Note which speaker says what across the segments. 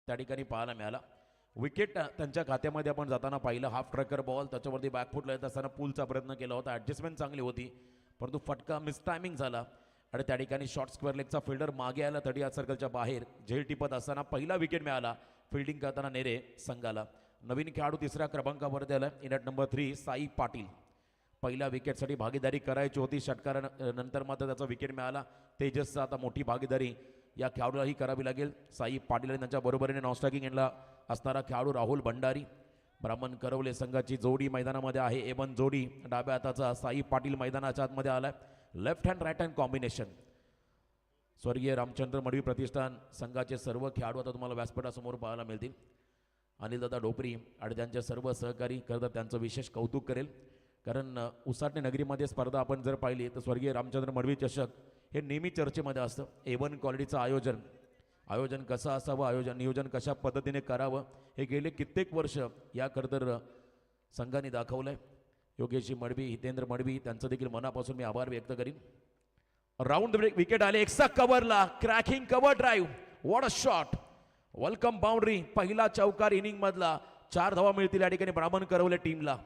Speaker 1: त्या ठिकाणी पाहायला मिळाला. विकेट त्यांच्या खात्यामध्ये आपण जाताना पाहिलं. हाफ ट्रॅकर बॉल, त्याच्यावरती बॅकफुटला येत असताना पुलचा प्रयत्न केला होता. ॲडजस्टमेंट चांगली होती, परंतु फटका मिस टायमिंग झाला आणि त्या ठिकाणी शॉर्ट स्क्वेअर लेगचा फिल्डर मागे आला 30 सर्कलच्या बाहेर. झेल टिपत असताना पहिला विकेट मिळाला फिल्डिंग करताना नेरे संघाला. नवीन खेळाडू तिसऱ्या क्रमांकावरती आला in at number 3 Sai Patil. पहिल्या विकेटसाठी भागीदारी करायची होती, षटकारानंतर मात्र त्याचा विकेट मिळाला. तेजसचा आता मोठी भागीदारी या खेळाडूलाही करावी लागेल. साई पाटील आणि त्यांच्या बरोबरीने नॉनस्ट्रायकिंग एंडला असणारा खेळाडू राहुल भंडारी. ब्राह्मण करवले संघाची जोडी मैदानामध्ये आहे. एवन जोडी डाव्या हाताचा साई पाटील मैदानाच्या आतमध्ये आलाय. Left hand right hand combination. स्वर्गीय रामचंद्र मडवी प्रतिष्ठान संघाचे सर्व खेळाडू आता तुम्हाला व्यासपीठासमोर पाहायला मिळतील. अनिलदादा डोपरी आणि त्यांचे सर्व सहकारी खरं त्यांचं विशेष कौतुक करेल, कारण उसाटणे नगरीमध्ये स्पर्धा आपण जर पाहिली तर स्वर्गीय रामचंद्र मडवी चषक हे नेहमी चर्चेमध्ये असतं. A1 क्वालिटीचं आयोजन कसं असावं, नियोजन कशा पद्धतीने करावं हे गेले कित्येक वर्ष या खरं संघाने दाखवलंय. योगेशजी मडवी, हितेंद्र मडवी त्यांचं देखील मनापासून मी आभार व्यक्त करीन. राऊंड विकेट आले एक्सा कव्हरला. Cracking cover drive, what a shot. Welcome boundary. पहिला चौकार इनिंग मधला. 4 धावा मिळतील या ठिकाणी ब्राह्मण करवले टीमला.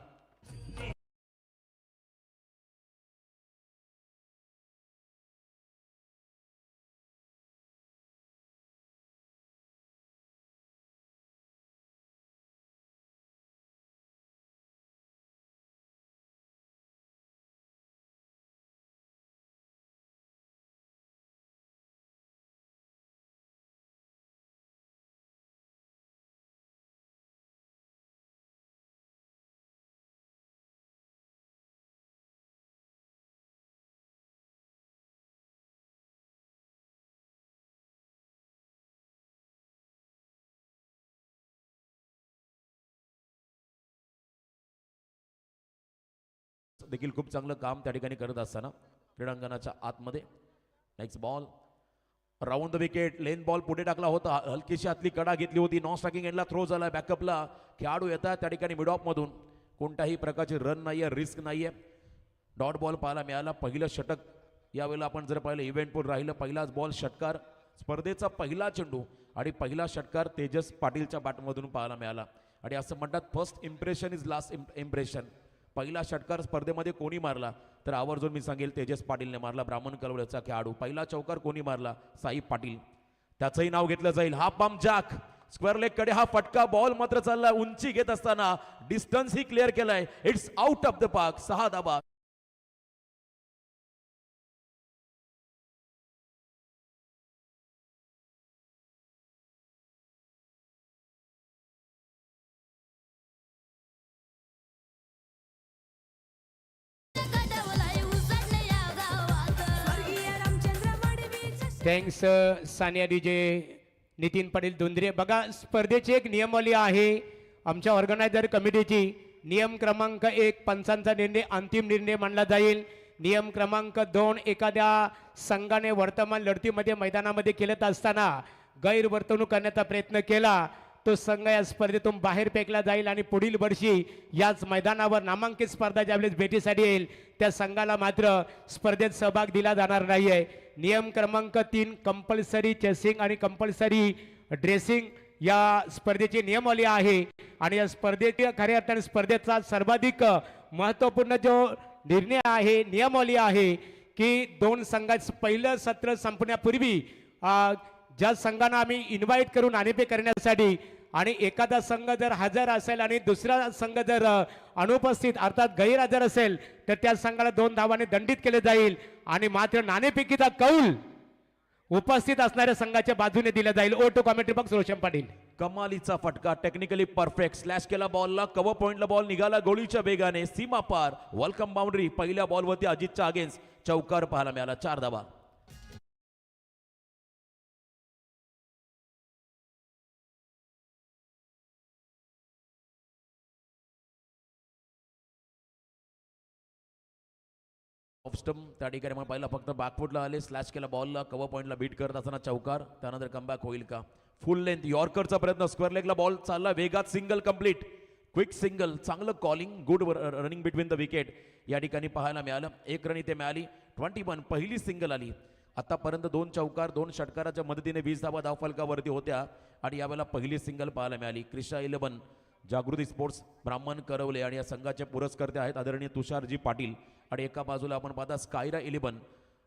Speaker 1: देखील खूप चांगलं काम त्या ठिकाणी करत असताना क्रीडांगणाच्या आतमध्ये. Next ball round the wicket. Lane ball पुढे टाकला होता, हलकीशी आतली कडा घेतली होती. नॉन स्ट्रायकिंग एंडला थ्रो झाला. बॅकअपला खेळाडू येतात त्या ठिकाणी मिड ऑफ मधून. कोणताही प्रकारची रन नाहीये, रिस्क नाहीये. डॉट बॉल पाहायला मिळाला. पहिलं षटक यावेळेला आपण जर पाहिलं इव्हेंटपूर राहिलं. पहिलाच बॉल षटकार, स्पर्धेचा पहिला चेंडू आणि पहिला षटकार तेजस पाटीलच्या बॅटमधून पाहायला मिळाला. आणि असं म्हणतात first impression is last impression. पहिला षटकार स्पर्धेमध्ये कोणी मारला तर आवर्जून मी सांगेल तेजस पाटीलने मारला. ब्राह्मण कलवड्याचा खेळाडू. पहिला चौकार कोणी मारला? साई पाटील. त्याचंही नाव घेतलं जाईल. हा बम जॅक स्क्वेअर लेग कडे हा फटका. बॉल मात्र चालला उंची घेत असताना. डिस्टन्स ही क्लिअर केलाय. It's out of the park. 6 धावा.
Speaker 2: Thanks Sania DJ, Nitin Patil Dundre. बघा स्पर्धेची एक नियमावली आहे आमच्या ऑर्गनायझर कमिटीची. नियम क्रमांक 1 पंचांचा निर्णय अंतिम निर्णय मानला जाईल. नियम क्रमांक 2 एखाद्या संघाने वर्तमान लढतीमध्ये मैदानामध्ये खेळत असताना गैरवर्तणूक करण्याचा प्रयत्न केला तो संघ या स्पर्धेतून बाहेर फेकला जाईल आणि पुढील वर्षी याच मैदानावर नामांकित स्पर्धा ज्यावेळेस भेटीसाठी येईल त्या संघाला मात्र स्पर्धेत सहभाग दिला जाणार नाही आहे. नियम क्रमांक 3 कंपल्सरी चेसिंग आणि कंपल्सरी ड्रेसिंग या स्पर्धेची नियमावली आहे. आणि या स्पर्धेच्या खऱ्या अर्थाने स्पर्धेचा सर्वाधिक महत्त्वपूर्ण जो निर्णय आहे, नियमावली आहे की 2 संघाचं पहिलं सत्र संपण्यापूर्वी ज्या संघांना आम्ही इन्व्हाइट करून नाणेफेक करण्यासाठी आणि एखादा संघ जर हजर असेल आणि दुसरा संघ जर अनुपस्थित अर्थात गैरहजर असेल तर त्या संघाला 2 धावांनी दंडित केले जाईल आणि मात्र नाणेफेकीचा कौल उपस्थित असणाऱ्या संघाच्या बाजूने दिला जाईल. Oh to commentary box Roshan Patil.
Speaker 1: कमालीचा फटका, टेक्निकली परफेक्ट. स्लॅश केला बॉलला. कव्हर पॉइंटला बॉल निघाला गोळीच्या वेगाने. सीमा पार. Welcome boundary. पहिल्या बॉलवरती अजितच्या अगेन्स्ट चौकार पाहायला मिळाला. 4 धावा. ऑफ स्टंप त्या ठिकाणी आपण पाहिला फक्त बॅकफुटला आले. स्लॅश केला बॉलला. कव्हर पॉइंटला बीट करत असताना चौकार. त्यानंतर कमबॅक होईल का? फुल लेंथ यॉर्करचा प्रयत्न. स्क्वेअर लेगला बॉल चालला वेगात. Single complete. Quick single. चांगलं calling. Good running between the wicket या ठिकाणी पाहायला मिळालं. 1 रन इथे मिळाली. 21. पहिली सिंगल आली आतापर्यंत 2 चौकार 2 षटकाराच्या मदतीने 20 धावा धावफलकावरती होत्या आणि यावेळेला पहिली सिंगल पाहायला मिळाली. क्रिशा 11 जागृती स्पोर्ट्स ब्राह्मण करवले आणि या संघाचे पुरस्कर्ते आहेत आदरणीय तुषारजी पाटील. आणि एका बाजूला आपण पाहता स्कायरा 11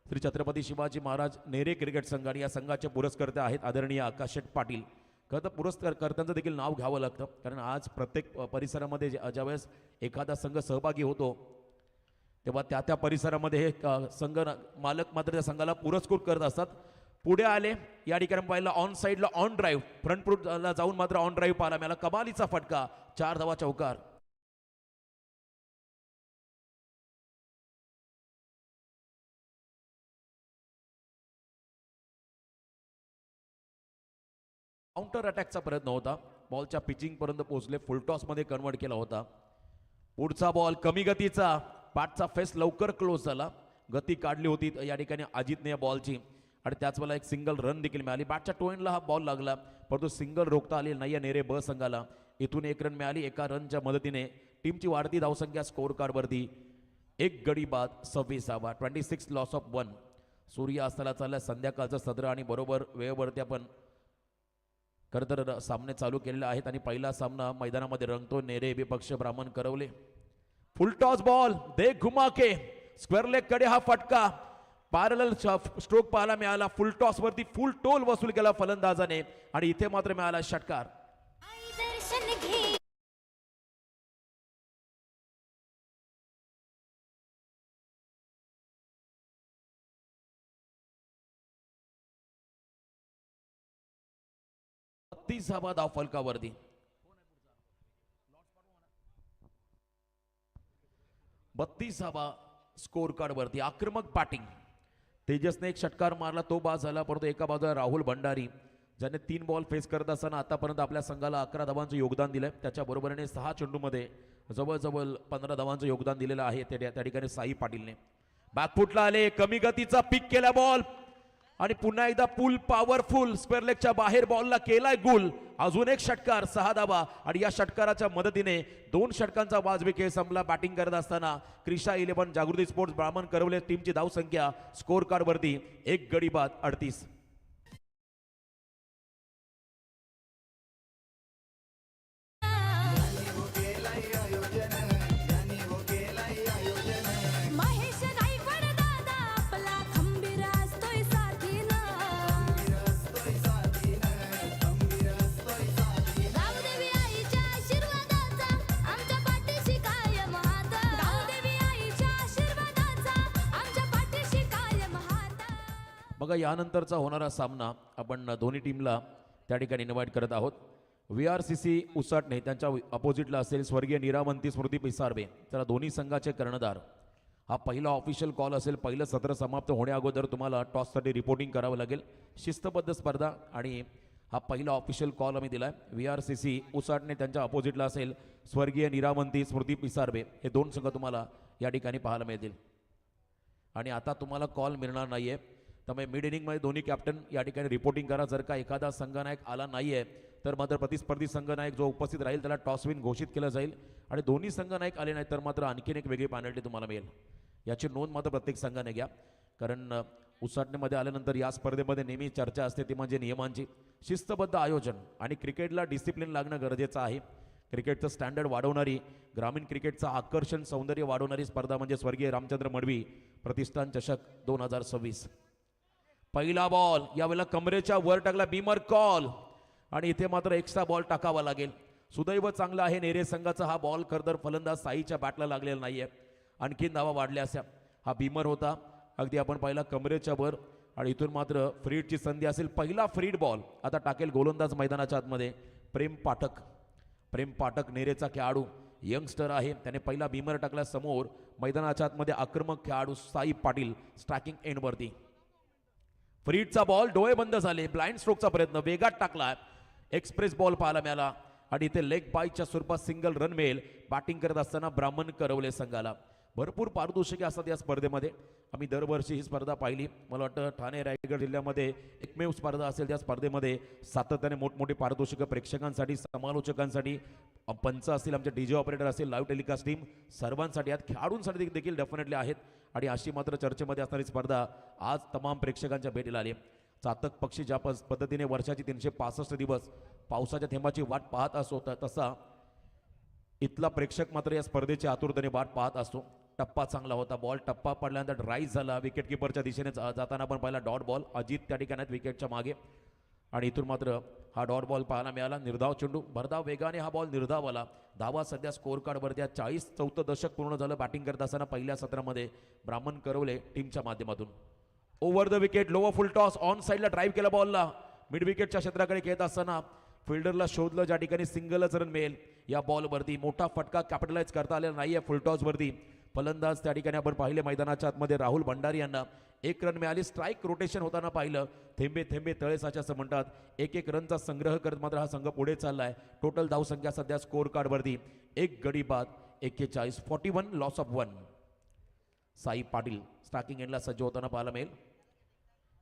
Speaker 1: श्री छत्रपती शिवाजी महाराज नेरे क्रिकेट संघ आणि या संघाचे पुरस्कर्ते आहेत आदरणीय आकाश शेठ पाटील. खरं तर पुरस्कर्त्यांचं देखील नाव घ्यावं लागतं, कारण आज प्रत्येक परिसरामध्ये ज्यावेळेस एखादा संघ सहभागी होतो तेव्हा त्या परिसरामध्ये हे संघ मालक मात्र त्या संघाला पुरस्कृत करत असतात. पुढे आले या ठिकाणी पाहिलं ऑन साईडला ऑन ड्राईव्ह फ्रंट फूटला जाऊन मात्र ऑन ड्राईव्ह पाहायला मिळाला. कमालीचा फटका 4 धावा चौकार. काउंटर अटॅकचा प्रयत्न होता, बॉलच्या पिचिंग पर्यंत पोहोचले, फुलटॉस मध्ये कन्वर्ट केला होता. पुढचा बॉल कमी गतीचा, पाठचा फेस लवकर क्लोज झाला, गती काढली होती या ठिकाणी अजितने या बॉलची आणि त्याच वेळेला एक सिंगल रन देखील मिळाली. बॅटच्या टोएंडला हा बॉल लागला परंतु सिंगल रोखता आली नाही या नेरे ब संघाला. इथून 1 रन मिळाली. एका रनच्या मदतीने टीमची वाढती धावसंख्या स्कोअर कार्डवरती 1 गडी बाद 26 धावा. 26 लॉस ऑफ 1. सूर्य अस्ताला चालला संध्याकाळचं सदर आणि बरोबर वेळेवरती आपण खरं तर सामने चालू केलेले आहेत आणि पहिला सामना मैदानामध्ये रंगतो. नेरे विपक्ष ब्राह्मण करवले. फुल टॉस बॉल दे घुमा के स्क्वेअर लेग कडे हा फटका, पॅरलल स्ट्रोक पाहायला मिळाला. फुल टॉस वरती फुल टोल वसूल केला फलंदाजाने आणि इथे मात्र मिळाला षटकार. तीस धावा धावफलकावरती. बत्तीस धावा स्कोर कार्ड वरती. आक्रमक बॅटिंग. तेजसने एक षटकार मारला, तो बाद झाला, परंतु एका बाजूला राहुल भंडारी ज्याने 3 बॉल फेस करत असताना आतापर्यंत आपल्या संघाला 11 धावांचं योगदान दिलंय. त्याच्या बरोबरीने 6 चेंडूमध्ये जवळजवळ 15 धावांचं योगदान दिलेलं आहे त्या ठिकाणी साई पाटीलने. बॅकफुटला आले, कमी गतीचा पिक केला बॉल आणि पुन्हा एकदा पुल पॉवरफुल स्क्वेअर लेगच्या बाहेर बॉलला केलाय गुल. अजून एक षटकार 6 धावा आणि या षटकाराच्या मदतीने 2 षटकांचा वाजवी खेळ संपला. बॅटिंग करत असताना क्रिशा 11 जागृती स्पोर्ट्स ब्राह्मण करवले टीमची धावसंख्या स्कोर कार्ड वरती 1 गडी बाद 38. बघा यानंतरचा होणारा सामना आपण दोन्ही टीमला त्या ठिकाणी इन्व्हाइट करत आहोत. VRCC उसाटणे त्यांच्या अपोजिटला असेल स्वर्गीय निरावंती स्मृती पिसारबे. तर दोन्ही संघाचे कर्णधार. हा पहिला ऑफिशियल कॉल असेल. पहिलं सत्र समाप्त होण्या अगोदर तुम्हाला टॉससाठी रिपोर्टिंग करावं लागेल. शिस्तबद्ध स्पर्धा आणि हा पहिला ऑफिशियल कॉल आम्ही दिलाय. VRCC उसाटणे त्यांच्या अपोजिटला असेल स्वर्गीय निरावंती स्मृती पिसारबे. हे 2 संघ तुम्हाला या ठिकाणी पाहायला मिळतील आणि आता तुम्हाला कॉल मिळणार नाहीये. त्यामुळे मिड इनिंगमध्ये दोन्ही कॅप्टन या ठिकाणी रिपोर्टिंग करा. जर का एखादा संघनायक आला नाहीये तर मात्र प्रतिस्पर्धी संघनायक जो उपस्थित राहील त्याला टॉस विन घोषित केलं जाईल आणि दोन्ही संघनायक आले नाही तर मात्र आणखीन एक वेगळी पेनल्टी तुम्हाला मिळेल. याची नोंद मात्र प्रत्येक संघाने घ्या, कारण उसाटणीमध्ये आल्यानंतर या स्पर्धेमध्ये नेहमी चर्चा असते ती म्हणजे नियमांची. शिस्तबद्ध आयोजन आणि क्रिकेटला डिसिप्लिन लागणं गरजेचं आहे. क्रिकेटचं स्टँडर्ड वाढवणारी, ग्रामीण क्रिकेटचं आकर्षण सौंदर्य वाढवणारी स्पर्धा म्हणजे स्वर्गीय रामचंद्र मडवी प्रतिष्ठान चषक 2026. पहिला बॉल यावेळेला कमरेच्या वर टाकला, बीमर कॉल आणि इथे मात्र एक्स्ट्रा बॉल टाकावा लागेल. सुदैव चांगलं आहे नेरे संघाचा. हा बॉल खरतर फलंदाज साईच्या बॅटला लागलेला नाहीये, आणखीन धावा वाढल्या अशा. हा बीमर होता अगदी आपण पाहिला कमरेच्या वर आणि इथून मात्र फ्रीडची संधी असेल. पहिला फ्रीड बॉल आता टाकेल गोलंदाज मैदानाच्या आतमध्ये प्रेम पाठक. प्रेम पाठक नेरेचा खेळाडू, यंगस्टर आहे. त्याने पहिला बीमर टाकला समोर. मैदानाच्या आतमध्ये आक्रमक खेळाडू साई पाटील स्ट्रायकिंग एंडवरती. फ्रीडचा बॉल, डोळे बंद झाले, ब्लाइंड स्ट्रोकचा प्रयत्न वेगात टाकला, एक्सप्रेस बॉल पाहायला मिळाला आणि इथे लेग बायच्या स्वरूपात सिंगल रन मिळेल. बॅटिंग करत असताना ब्राह्मण करवले संघाला. भरपूर पारितोषिके असतात या स्पर्धेमध्ये. आम्ही दरवर्षी ही स्पर्धा पाहिली. मला वाटतं ठाणे रायगड जिल्ह्यामध्ये एकमेव स्पर्धा असेल त्या स्पर्धेमध्ये सातत्याने मोठमोठी पारितोषिकं प्रेक्षकांसाठी, समालोचकांसाठी, पंच असतील, आमचे डीजे ऑपरेटर असतील, लाईव्ह टेलिकास्ट टीम, सर्वांसाठी यात खेळाडूंसाठी देखील डेफिनेटली आहेत. आणि अशी मात्र चर्चेमध्ये असणारी स्पर्धा आज तमाम प्रेक्षकांच्या भेटीला आली. चातक पक्षी ज्या पद्धतीने वर्षाची 365 दिवस पावसाच्या थेंबाची वाट पाहत असतो तसा इथला प्रेक्षक मात्र या स्पर्धेची आतुरतेने वाट पाहत असतो. टप्पा चांगला होता. बॉल टप्पा पडल्यानंतर ड्राईव्ह झाला. विकेट किपरच्या दिशेने जाताना आपण पाहिला डॉट बॉल. अजित त्या ठिकाणी विकेटच्या मागे आणि इथून मात्र हा डॉट बॉल पाहायला मिळाला. निर्धाव चेंडू, भरधाव वेगाने हा बॉल निर्धाव आला. धावा सध्या स्कोअर कार्डवरती 40 दशक पूर्ण झालं बॅटिंग करत असताना पहिल्या सत्रामध्ये ब्राह्मण करवले टीमच्या माध्यमातून. Over the wicket, lower full toss, on साईडला ड्राईव्ह केला बॉलला. मिड विकेटच्या क्षेत्राकडे खेळत असताना फिल्डरला शोधलं ज्या ठिकाणी सिंगलच रन मिळेल. या बॉलवरती मोठा फटका कॅपिटलाइज करता आलेला नाही आहे फुल टॉसवरती. फलंदाज त्या ठिकाणी आपण पाहिले मैदानाच्या आतमध्ये राहुल भंडारी यांना 1 रन मिळाली. स्ट्राईक रोटेशन होताना पाहिलं. थेंबे थेंबे तळे साचे असं म्हणतात. एक रनचा संग्रह करत मात्र हा संघ पुढे चाललाय. टोटल धावसंख्या सध्या स्कोअर कार्डवरती 1 गडी बाद 41, 41 loss of 1. Sai Patil starting एंडला सज्ज होताना पाहायला मिळेल.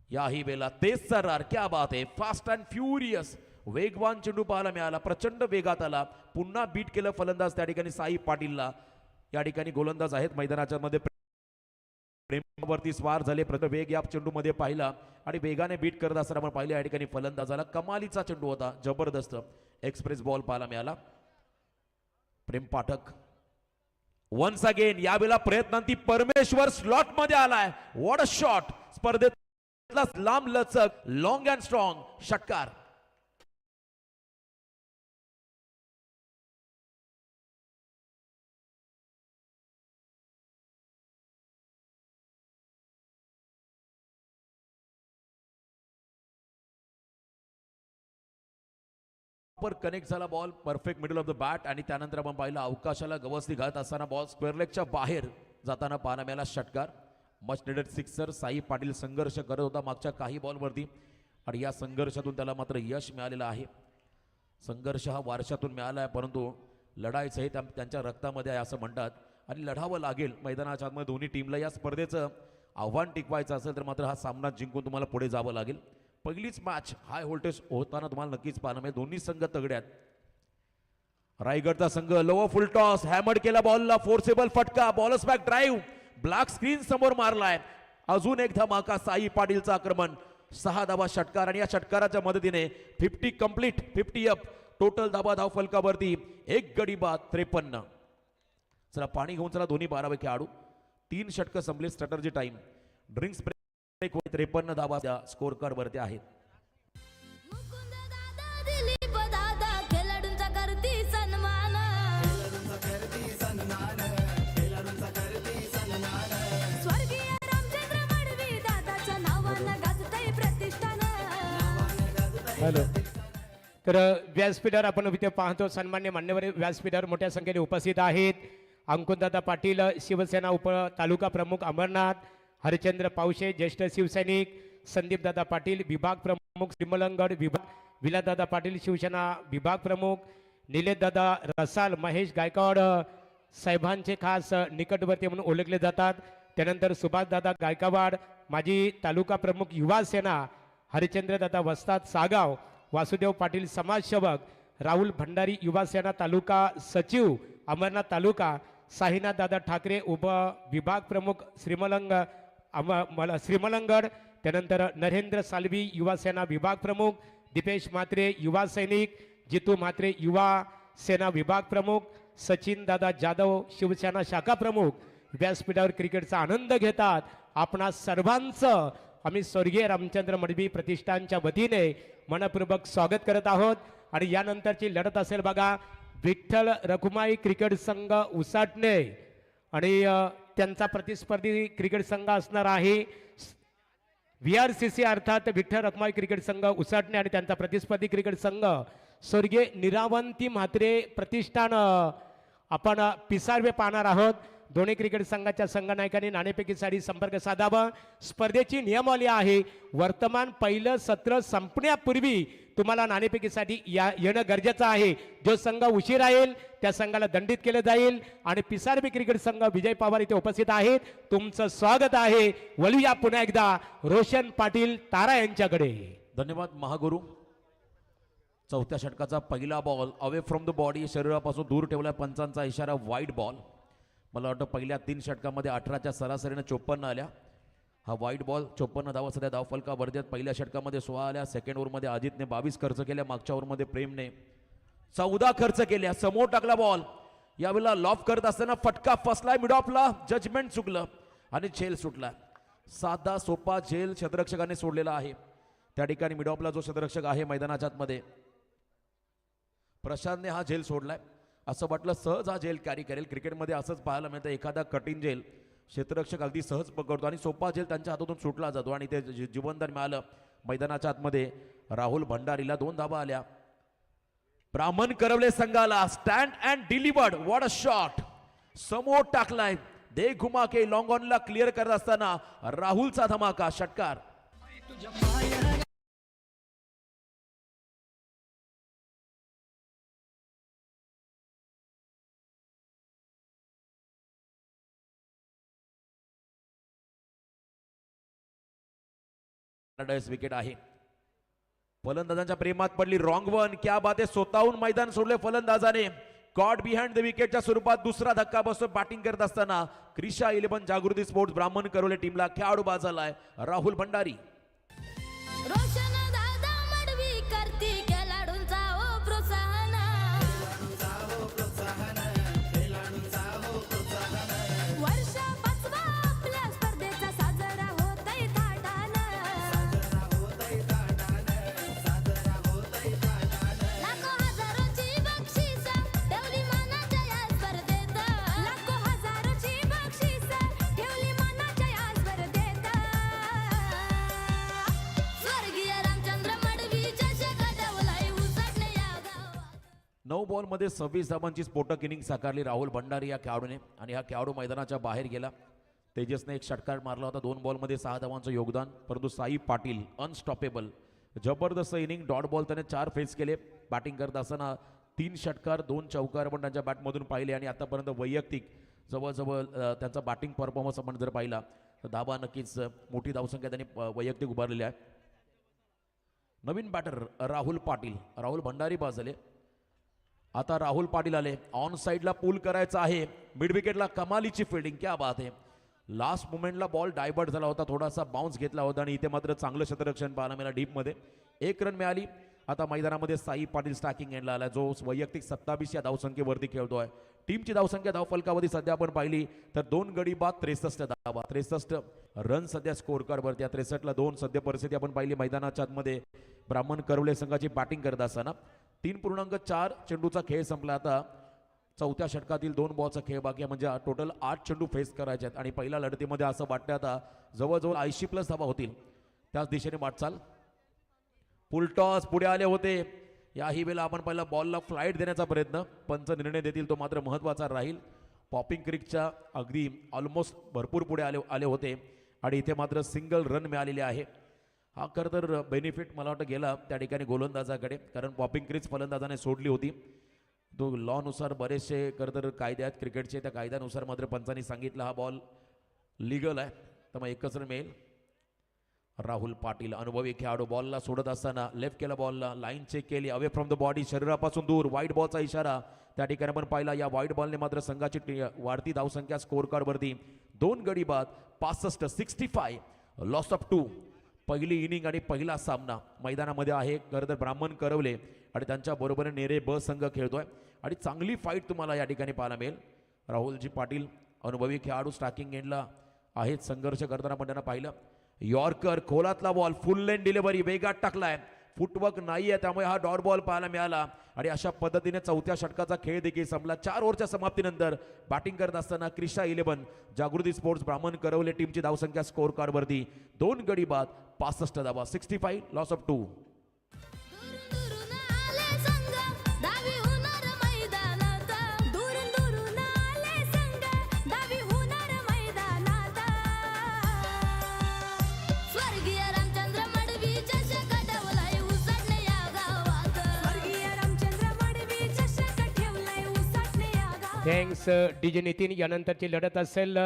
Speaker 1: याही वेळेला तेज सर्रार, क्या बात आहे, फास्ट अँड फ्युरियस वेगवान चेंडू पाहायला मिळाला. प्रचंड वेगात आला. पुन्हा बीट केलं फलंदाज त्या ठिकाणी साई पाटीलला. या ठिकाणी गोलंदाज आहेत मैदानाच्या मध्ये प्रेमवरती स्वार झाले. वेग या चेंडूमध्ये पाहिला आणि वेगाने बीट करत असताना आपण पाहिले या ठिकाणी फलंदाजाला कमालीचा चेंडू होता. जबरदस्त एक्सप्रेस बॉल पाहायला मिळाला. प्रेम पाठक वन्स अगेन यावेळेला प्रयत्नांती परमेश्वर स्लॉट मध्ये आलाय. What a shot. स्पर्धेतला लांब लचक लॉंग अँड स्ट्रॉंग षटकार. कनेक्ट झाला ball perfect middle of the bat आणि त्यानंतर आपण पाहिलं अवकाशाला गवसणी घालत असताना बॉल स्क्वेअर लेगच्या बाहेर जाताना पाहायला मिळाला षटकार. Much needed sixer. Sai Patil संघर्ष करत होता मागच्या काही बॉलवरती आणि या संघर्षातून त्याला मात्र यश मिळालेलं आहे. संघर्ष हा वारशातून मिळाला आहे परंतु लढायचं हे त्यांच्या रक्तामध्ये आहे असं म्हणतात आणि लढावं लागेल. मैदानाच्या आतमध्ये दोन्ही टीमला या स्पर्धेचं आव्हान टिकवायचं असेल तर मात्र हा सामना जिंकून तुम्हाला पुढे जावं लागेल. पहिलीच मॅच हाय व्होल्टेज होताना तुम्हाला नक्कीच पाहायला मिळेल. दोन्ही संघ तगड्यात. रायगडचा संघ लोअर फुल टॉस, हॅमर्ड केला बॉलला, फोर्सेबल फटका, bowlers back drive, black screen समोर मारलाय. अजून एक धमाका. साई पाटीलचं आक्रमण. 6 धावा षटकार आणि या षटकाराच्या मदतीने 50 कंप्लीट, 50 अप. टोटल धावा धाव फलकावरती 1 गडी बाद 53. चला पाणी घेऊन चला दोन्ही 12वे खेळाडू. 3 षटकं संपले. Strategy time. ड्रिंक्स 53 धावा स्कोर कार्ड वरती आहेत.
Speaker 2: हॅलो. तर व्यासपीठावर आपण इथे पाहतो सन्मान्य मान्यवर व्यासपीठावर मोठ्या संख्येने उपस्थित आहेत. अंकुशदादा पाटील शिवसेना उप तालुका प्रमुख अमरनाथ, हरिचंद्र पावशे ज्येष्ठ शिवसैनिक, संदीपदादा पाटील विभाग प्रमुख श्रीमलंगड विभाग, विलासदादा पाटील शिवसेना विभाग प्रमुख, निलेशदादा रसाल, महेश गायकवाड साहेबांचे खास निकटवर्ती म्हणून ओळखले जातात. त्यानंतर सुभाषदादा गायकवाड माजी तालुका प्रमुख युवा सेना, हरिचंद्रदादा वस्ताद सागाव, वासुदेव पाटील समाजसेवक, राहुल भंडारी युवा सेना तालुका सचिव अमरनाथ तालुका, साईनाथ दादा ठाकरे उप विभाग प्रमुख श्रीमलंगड, त्यानंतर नरेंद्र सालवी युवा सेना विभाग प्रमुख, दीपेश म्हात्रे युवा सैनिक, जितू म्हात्रे युवा सेना विभाग प्रमुख, सचिन दादा जाधव शिवसेना शाखा प्रमुख व्यासपीठावर क्रिकेटचा आनंद घेतात. आपणा सर्वांचं आम्ही स्वर्गीय रामचंद्र मडवी प्रतिष्ठानच्या वतीने मनपूर्वक स्वागत करत आहोत. आणि यानंतरची लढत असेल बघा विठ्ठल रखुमाई क्रिकेट संघ उसाटणे आणि त्यांचा प्रतिस्पर्धी क्रिकेट संघ असणार आहे VRCC अर्थात विठ्ठल रखुमाई क्रिकेट संघ उसाटणे आणि त्यांचा प्रतिस्पर्धी क्रिकेट संघ स्वर्गीय निरावंती म्हात्रे प्रतिष्ठान. आपण पिसारवे पाहणार आहोत. दोन्ही क्रिकेट संघाच्या संघनायकांनी नाणेफेकीसाठी संपर्क साधावा. स्पर्धेची नियमावली आहे. वर्तमान पहिलं सत्र संपण्यापूर्वी तुम्हाला नाणेफेकीसाठी येणं गरजेचं आहे. जो संघ उशीर येईल त्या संघाला दंडित केलं जाईल. आणि पिसारबी क्रिकेट संघ विजय पवार इथे उपस्थित आहेत. तुमचं स्वागत आहे. वळूया पुन्हा एकदा रोशन पाटील तारा यांच्याकडे.
Speaker 1: धन्यवाद महागुरु. चौथ्या षटकाचा पहिला ball away from the body, शरीरापासून दूर ठेवला. पंचांचा इशारा वाईड बॉल. मला वाटतं पहिल्या 3 षटकामध्ये 18च्या सरासरीने 54 आल्या. हा वाईट बॉल 54 धावा सध्या धावफलका वर्ध्यात. पहिल्या षटकामध्ये 16 आल्या. सेकंड ओव्हरमध्ये अजितने 22 खर्च केल्या. मागच्या ओव्हरमध्ये प्रेमने 14 खर्च केल्या. समोर टाकला बॉल. यावेळेला लॉफ करत असताना फटका फसलाय मिड ऑफला. जजमेंट चुकलं आणि झेल सुटला. साधा सोपा झेल क्षेत्ररक्षकाने सोडलेला आहे. त्या ठिकाणी मिड ऑफला जो क्षेत्ररक्षक आहे मैदानाच्या आतमध्ये प्रशांतने हा झेल सोडलाय. असं वाटलं सहज हा झेल कॅरी करेल. क्रिकेटमध्ये असंच पाहायला मिळतं. एखादा कठीण झेल क्षेत्ररक्षक अगदी सहज पकडतो आणि सोपा झेल त्यांच्या हातातून सुटला जातो आणि ते जीवनदान मिळालं. मैदानाच्या आतमध्ये राहुल भंडारीला 2 धावा आल्या. ब्राह्मण करवले संघाला stand and delivered. What a shot. समोर टाकलाय. दे घुमा के लॉंग ऑनला क्लिअर करत असताना राहुलचा धमाका षटकार. विकेट आहे. फलंदाजांच्या प्रेमात पडली रॉंग वन. क्या बात आहे. स्वतःहून मैदान सोडले फलंदाजाने. कॉट बिहाइंड द विकेटच्या स्वरूपात दुसरा धक्का बसतो. बॅटिंग करत असताना क्रिशा 11 जागृती स्पोर्ट्स ब्राह्मण करवले टीमला खेळाडू बाद झालाय राहुल भंडारी. नऊ बॉलमध्ये 26 धावांची स्फोटक इनिंग साकारली राहुल भंडारी या खेळाडूने. आणि हा खेळाडू मैदानाच्या बाहेर गेला. तेजसने एक षटकार मारला होता. 2 बॉलमध्ये 6 धावांचं योगदान. परंतु साई पाटील अनस्टॉपेबल. जबरदस्त इनिंग. डॉट बॉल त्याने 4 फेस केले. बॅटिंग करत असताना 3 षटकार 2 चौकार आपण त्यांच्या बॅटमधून पाहिले. आणि आतापर्यंत वैयक्तिक जवळजवळ त्यांचा बॅटिंग परफॉर्मन्स आपण जर पाहिला तर धावा नक्कीच मोठी धावसंख्या त्यांनी वैयक्तिक उभारलेली आहे. नवीन बॅटर राहुल पाटील. राहुल भंडारी बाद झाले. आता राहुल पाटील आले. ऑन साइडला पूल करायचा आहे. मिड विकेटला कमालीची फिल्डिंग. क्या बात आहे. लास्ट मोमेंटला बॉल डायवर्ट झाला होता. थोडासा बाउन्स घेतला होता आणि इथे मात्र चांगलं क्षेत्ररक्षण पाहायला मिळालं डीपमध्ये. 1 रन मिळाली. आता मैदानामध्ये साई पाटील स्टॅकिंग एंडला आला जो वैयक्तिक 27 या धावसंख्येवरती खेळतोय. टीमची धावसंख्या धावफलकावरती सध्या आपण पाहिली तर 2 गडी बाद 63 धावा 63 रन सध्या स्कोर कार्डवरती. 63ला 2 सध्या परिस्थिती आपण पाहिली मैदानाच्या आतमध्ये ब्राह्मण करवले संघाची बॅटिंग करत असताना. 3.4 चेंडूचा खेळ संपला. आता चौथ्या षटकातील 2 बॉलचा खेळ बाकी आहे. म्हणजे टोटल 8 चेंडू फेस करायचे आहेत. आणि पहिल्या लढतीमध्ये असं वाटतं आता जवळजवळ 80+ धावा होतील. त्याच दिशेने वाटचाल. फुलटॉस पुढे आले होते. याही वेळेला आपण पहिला बॉलला फ्लाईट देण्याचा प्रयत्न. पंच निर्णय देतील तो मात्र महत्त्वाचा राहील. पॉपिंग क्रिकच्या अगदी ऑलमोस्ट भरपूर पुढे आले होते. आणि इथे मात्र सिंगल रन मिळालेले आहे. हा खरं तर बेनिफिट मला वाटतं गेला त्या ठिकाणी गोलंदाजाकडे. कारण पॉपिंग क्रीज फलंदाजाने सोडली होती. तो लॉनुसार बरेचसे खरं तर कायदे आहेत क्रिकेटचे. त्या कायद्यानुसार मात्र पंचांनी सांगितलं हा बॉल लिगल आहे. तर मग 1च रन मिळेल. राहुल पाटील अनुभवी खेळाडू बॉलला सोडत असताना लेफ्ट केला. बॉलला लाईन चेक केली. अवे फ्रॉम द बॉडी शरीरापासून दूर. वाईट बॉलचा इशारा त्या ठिकाणी आपण पाहिला. या वाईट बॉलने मात्र संघाची वाढती धावसंख्या स्कोर कार्डवरती 2 गडी बाद 65 65 लॉस ऑफ 2. पहिली इनिंग आणि पहिला सामना मैदानामध्ये आहे. खरं तर ब्राह्मण करवले आणि त्यांच्या बरोबरीने नेरे ब संघ खेळतोय. आणि चांगली फाईट तुम्हाला या ठिकाणी पाहायला मिळेल. राहुलजी पाटील अनुभवी खेळाडू स्टॅकिंग एंडला आहेत. संघर्ष करताना पण त्यांना पाहिलं. यॉर्कर खोलातला बॉल फुल लेन डिलिव्हरी वेगात टाकलाय. फुटवर्क नाही आहे त्यामुळे हा डॉट बॉल पाहायला मिळाला. आणि अशा पद्धतीने चौथ्या षटकाचा खेळ देखील संपला. 4 ओव्हरच्या समाप्तीनंतर बॅटिंग करत असताना क्रिशा 11 जागृती स्पोर्ट्स ब्राह्मण करवले टीमची धावसंख्या स्कोर कार्डवरती 2 गडी बाद 65 धावा 65 loss of 2.
Speaker 2: Thanks DJ Nitin. यानंतरची लढत असेल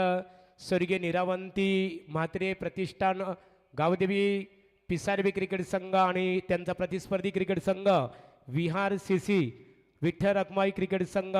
Speaker 2: स्वर्गीय निरावंती म्हात्रे प्रतिष्ठान गावदेवी पिसारबी क्रिकेट संघ आणि त्यांचा प्रतिस्पर्धी क्रिकेट संघ विहार सीसी विठ्ठल रखमाई क्रिकेट संघ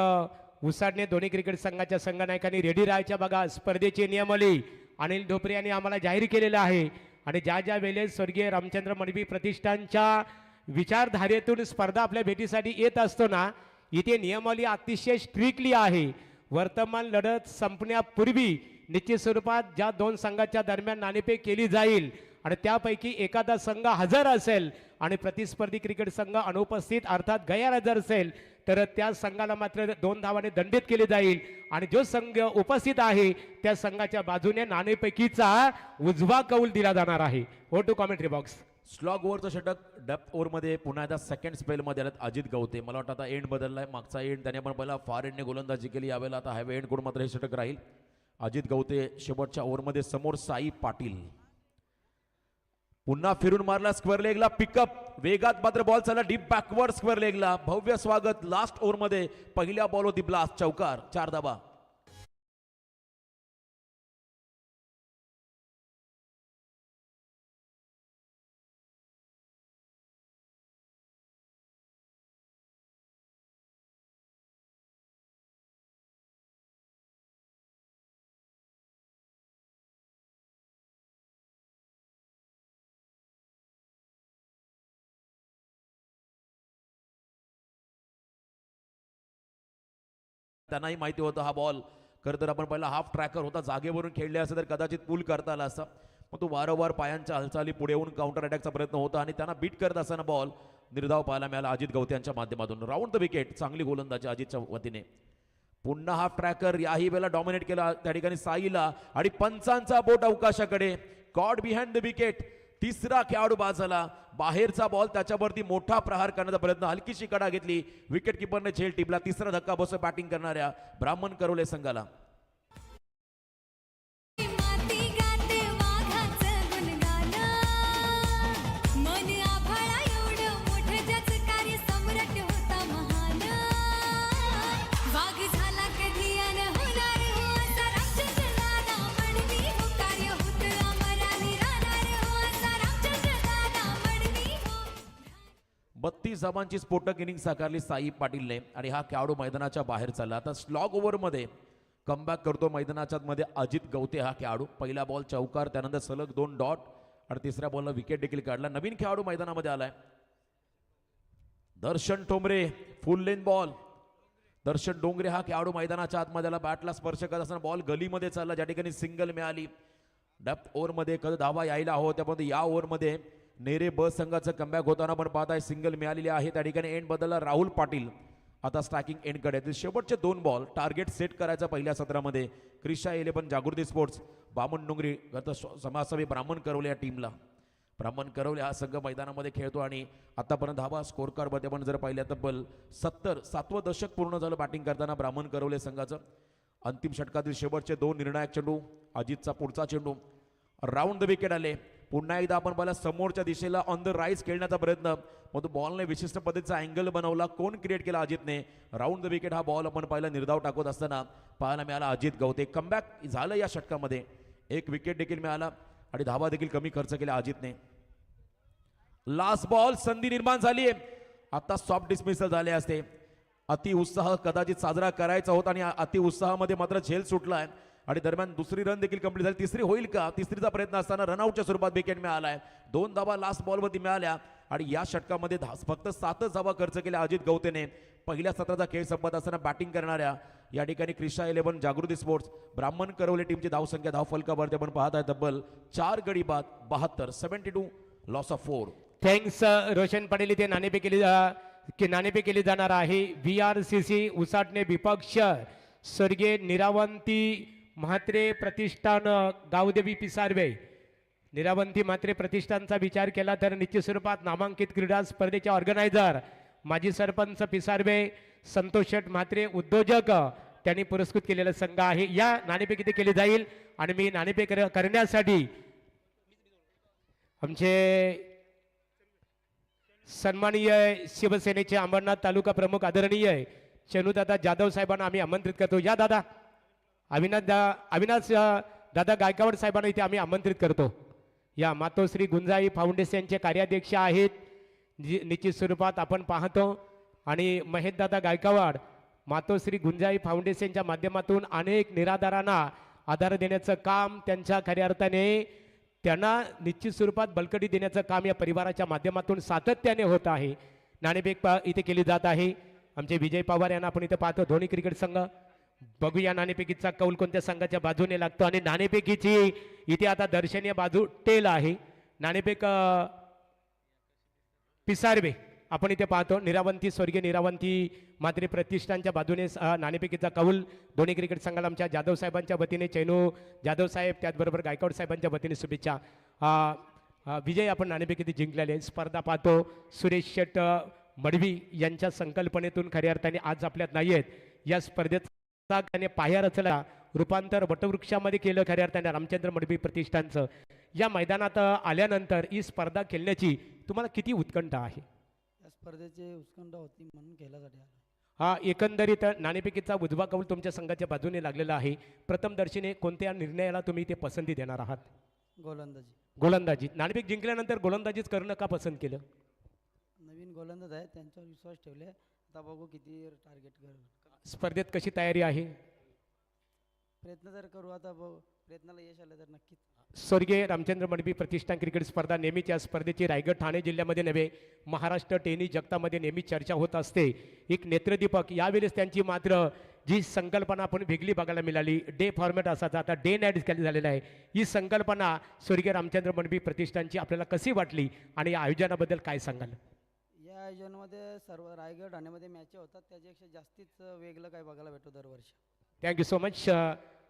Speaker 2: उसाडणे. दोन्ही क्रिकेट संघाच्या संघनायकांनी रेडी राहायच्या. बघा स्पर्धेची नियमावली अनिल ढोपरे यांनी आम्हाला जाहीर केलेलं आहे आणि ज्या ज्या वेळेस स्वर्गीय रामचंद्र मडवी प्रतिष्ठानच्या विचारधारेतून स्पर्धा आपल्या भेटीसाठी येत असतो ना, इथे नियमावली अतिशय स्ट्रिक्टली आहे. वर्तमान लढत संपण्यापूर्वी निश्चित स्वरूपात ज्या दोन संघाच्या दरम्यान नाणेफेक केली जाईल आणि त्यापैकी एखादा संघ हजर असेल आणि प्रतिस्पर्धी क्रिकेट संघ अनुपस्थित अर्थात गैरहजर असेल तर त्या संघाला मात्र 2 धावाने दंडित केले जाईल आणि जो संघ उपस्थित आहे त्या संघाच्या बाजूने नाणेफेकीचा उजवा कौल दिला जाणार आहे. हो टू कॉमेंट्री बॉक्स.
Speaker 1: स्लॉग ओव्हरचं षटक डेप्थ ओव्हरमध्ये पुन्हा एकदा सेकंड स्पेलमध्ये आल्यात अजित गवते. मला वाटतं आता एंड बदललाय. मागचा एंड त्याने पण पहिला फार एंडने गोलंदाजी केली. यावेळेला आता हायवे एंड कोण मात्र हे षटक राहील. अजित गवते शेवटच्या ओव्हरमध्ये समोर साई पाटील पुन्हा फिरून मारला स्क्वेअर लेगला. पिकअप वेगात मात्र बॉल चालला डीप बॅकवर्ड स्क्वेअर लेगला. भव्य स्वागत. लास्ट ओव्हरमध्ये पहिल्या बॉल होती ब्लास्ट. चौकार 4 धाबा. त्यांनाही माहिती होतं हा बॉल खरं तर आपण पहिला हाफ ट्रॅकर होता, जागेवरून खेळले असं तर कदाचित पूल करता आला असता. पण तो वारंवार पायांच्या हालचाली पुढे येऊन काउंटर अटॅकचा प्रयत्न होता आणि त्यांना बीट करत असताना बॉल निर्धाव पाहायला मिळाला अजित गवते यांच्या माध्यमातून. Round the wicket. चांगली गोलंदाजी अजितच्या वतीने. पुन्हा हाफ ट्रॅकर याही वेळेला डॉमिनेट केला त्या ठिकाणी साईला आणि पंचांचा बोट अवकाशाकडे. Caught behind the wicket. तिसरा खेळाडू बाद झाला. बाहेरचा बॉल त्याच्यावरती मोठा प्रहार करण्याचा प्रयत्न. हलकीशी कडा घेतली. विकेट किपरने झेल टिपला. तिसरा धक्का बसतो बॅटिंग करणाऱ्या ब्राह्मण करवले संघाला. बत्तीस धावांची स्फोटक इनिंग साकारली साई पाटीलने आणि हा खेळाडू मैदानाच्या बाहेर चालला. आता स्लॉग ओव्हरमध्ये कमबॅक करतो मैदानाच्या मध्ये अजित गवते हा खेळाडू. पहिला बॉल चौकार, त्यानंतर सलग 2 डॉट आणि तिसऱ्या बॉलला विकेट देखील काढला. नवीन खेळाडू मैदानामध्ये आलाय Darshan Thombre. Full length ball. Darshan Dongre हा खेळाडू मैदानाच्या आतमध्ये आला. बॅटला स्पर्श करत असताना बॉल गलीमध्ये चालला, ज्या ठिकाणी सिंगल मिळाली. डेप्थ ओव्हरमध्ये कधी धावा यायला हवं त्यामध्ये या ओव्हरमध्ये नेरे ब संघाचं कमबॅक होताना पण पाहताय सिंगल मिळालेली आहे. त्या ठिकाणी एंड बदलला राहुल पाटील. आता स्ट्रायकिंग एंडकडे. शेवटचे 2 बॉल टार्गेट सेट करायचा पहिल्या सत्रामध्ये. क्रिशा 11 जागृती स्पोर्ट्स बामण डोंगरी समाजसेवी ब्राह्मण करवले या टीमला. ब्राह्मण करवले हा संघ मैदानामध्ये खेळतो आणि आतापर्यंत धावा स्कोर कार्डमध्ये पण जर पाहिलं तब्बल 70 7वं दशक पूर्ण झालं बॅटिंग करताना ब्राह्मण करवले संघाचं. अंतिम षटकातील शेवटचे 2 निर्णायक चेंडू. अजितचा पुढचा चेंडू. राऊंड द विकेट आले. पुन्हा एकदा आपण पाहिला समोरच्या दिशेला ऑन द राईज खेळण्याचा प्रयत्न. मग तो बॉलने विशिष्ट पद्धतीचा अँगल बनवला. कोण क्रिएट केला अजितने. राऊंड द विकेट हा बॉल आपण पाहिला निर्धाव टाकत असताना पाहायला मिळाला अजित गवते. कमबॅक झालं या षटकामध्ये. 1 विकेट देखील मिळाला आणि धावा देखील कमी खर्च केला अजितने. Last ball. संधी निर्माण झाली. आता सॉफ्ट डिसमिसल झाले असते. अति उत्साह कदाचित साजरा करायचा होता आणि अति उत्साहामध्ये मात्र झेल सुटलाय आणि दरम्यान दुसरी रन देखील कंप्लीट झाली. तिसरी होईल का. तिसरीचा प्रयत्न असताना रनआउटच्या स्वरूपात विकेट मिळालाय. 2 धावा लास्ट बॉलवरती मिळाल्या आणि या षटकामध्ये फक्त 7च धावा खर्च केल्या अजित गवतेने. पहिल्या सत्राचा खेळ संपत असताना बॅटिंग करणाऱ्या या ठिकाणी क्रिशा 11 जागृती स्पोर्ट्स ब्राह्मण करवले टीमची धावसंख्या धावफलकावरती आपण पाहत आहे तब्बल 4 गडी बाद 72 72 loss of 4.
Speaker 2: Thanks Roshan Patil. इथे नाणेफेक केली जाणार आहे. VRCC उसाटणे विपक्ष स्वर्गीय निरावंती म्हात्रे प्रतिष्ठान गावदेवी पिसारवे. निरावंती म्हात्रे प्रतिष्ठानचा विचार केला तर निश्चित स्वरूपात नामांकित क्रीडा स्पर्धेचे ऑर्गनायझर माजी सरपंच पिसारवे संतोष शेठ म्हात्रे उद्योजक त्यांनी पुरस्कृत केलेला संघ आहे. या नाणेफेक इथे केली जाईल आणि मी नाणेफेक करण्यासाठी आमचे सन्माननीय शिवसेनेचे अंबरनाथ तालुका प्रमुख आदरणीय शनूदादा जाधव साहेबांना आम्ही आमंत्रित करतो. या दादा अविनाश दादा गायकवाड साहेबांना इथे आम्ही आमंत्रित करतो. या मातोश्री गुंजाई फाउंडेशनचे कार्याध्यक्ष आहेत. निश्चित स्वरूपात आपण पाहतो आणि महेश दादा गायकवाड मातोश्री गुंजाई फाउंडेशनच्या माध्यमातून अनेक निराधारांना आधार देण्याचं काम, त्यांच्या खऱ्या अर्थाने त्यांना निश्चित स्वरूपात बलकटी देण्याचं काम या परिवाराच्या माध्यमातून सातत्याने होत आहे. नाणेफेक इथे केली जात आहे. आमचे विजय पवार यांना आपण इथे पाहतो. धोनी क्रिकेट संघ बघूया नाणेफेकीचा कौल कोणत्या संघाच्या बाजूने लागतो आणि नाणेफेकीची इथे आता दर्शनीय बाजू टेल आहे. नाणेफेक पिसारवे आपण इथे पाहतो. निरावंती स्वर्गीय निरावंती मात्रे प्रतिष्ठानच्या बाजूने नाणेफेकीचा कौल दोन्ही क्रिकेट संघाला आमच्या जाधव साहेबांच्या वतीने चैनू जाधव साहेब त्याचबरोबर गायकवाड साहेबांच्या वतीने शुभेच्छा. विजय आपण नाणेफेकीत जिंकलेले स्पर्धा पाहतो. सुरेश शेट मडवी यांच्या संकल्पनेतून खऱ्या अर्थाने आज आपल्यात नाही आहेत. या स्पर्धेचा त्याने पाया रचला, रूपांतर वटवृक्षामध्ये केलं खऱ्या अर्थाने रामचंद्र मडवी प्रतिष्ठानचं. या मैदानात आल्यानंतर ही स्पर्धा खेळण्याची तुम्हाला किती उत्कंठा आहे?
Speaker 3: या स्पर्धेची उत्कंठा होती म्हणून खेळासाठी आलो.
Speaker 2: हा एकंदरीत नाणेफेकीचा उजवा कौल तुमच्या संघाच्या बाजूने लागलेला आहे. प्रथम दर्शनी कोणत्या निर्णयाला तुम्ही ते पसंती देणार आहात?
Speaker 3: गोलंदाजी.
Speaker 2: गोलंदाजी. नाणेफेक जिंकल्यानंतर गोलंदाजीच करणं का पसंत केलं?
Speaker 3: नवीन गोलंदाज आहे, त्यांच्यावर विश्वास ठेवले. आता बघू किती टार्गेट करू.
Speaker 2: स्पर्धेत कशी तयारी आहे?
Speaker 3: प्रयत्न जर करू, आता बघू प्रयत्नाला यश आलं तर नक्कीच.
Speaker 2: स्वर्गीय रामचंद्र मडवी प्रतिष्ठान क्रिकेट स्पर्धा नेहमीच या स्पर्धेची रायगड ठाणे जिल्ह्यामध्ये नव्हे महाराष्ट्र टेनिस जगतामध्ये नेहमी चर्चा होत असते. एक नेत्रदीपक यावेळेस त्यांची मात्र जी संकल्पना आपण वेगळी बघायला मिळाली. डे फॉर्मॅट असायचा, आता डे नाईट केली झालेला आहे. ही संकल्पना स्वर्गीय रामचंद्र मडवी प्रतिष्ठानची आपल्याला कशी वाटली आणि या आयोजनाबद्दल काय सांगाल?
Speaker 3: या आयोजनामध्ये सर्व रायगड ठाण्यामध्ये मॅच होतात, त्याच्यापेक्षा जास्तीच वेगळं काय बघायला भेटतो दरवर्षी.
Speaker 2: Thank you so much.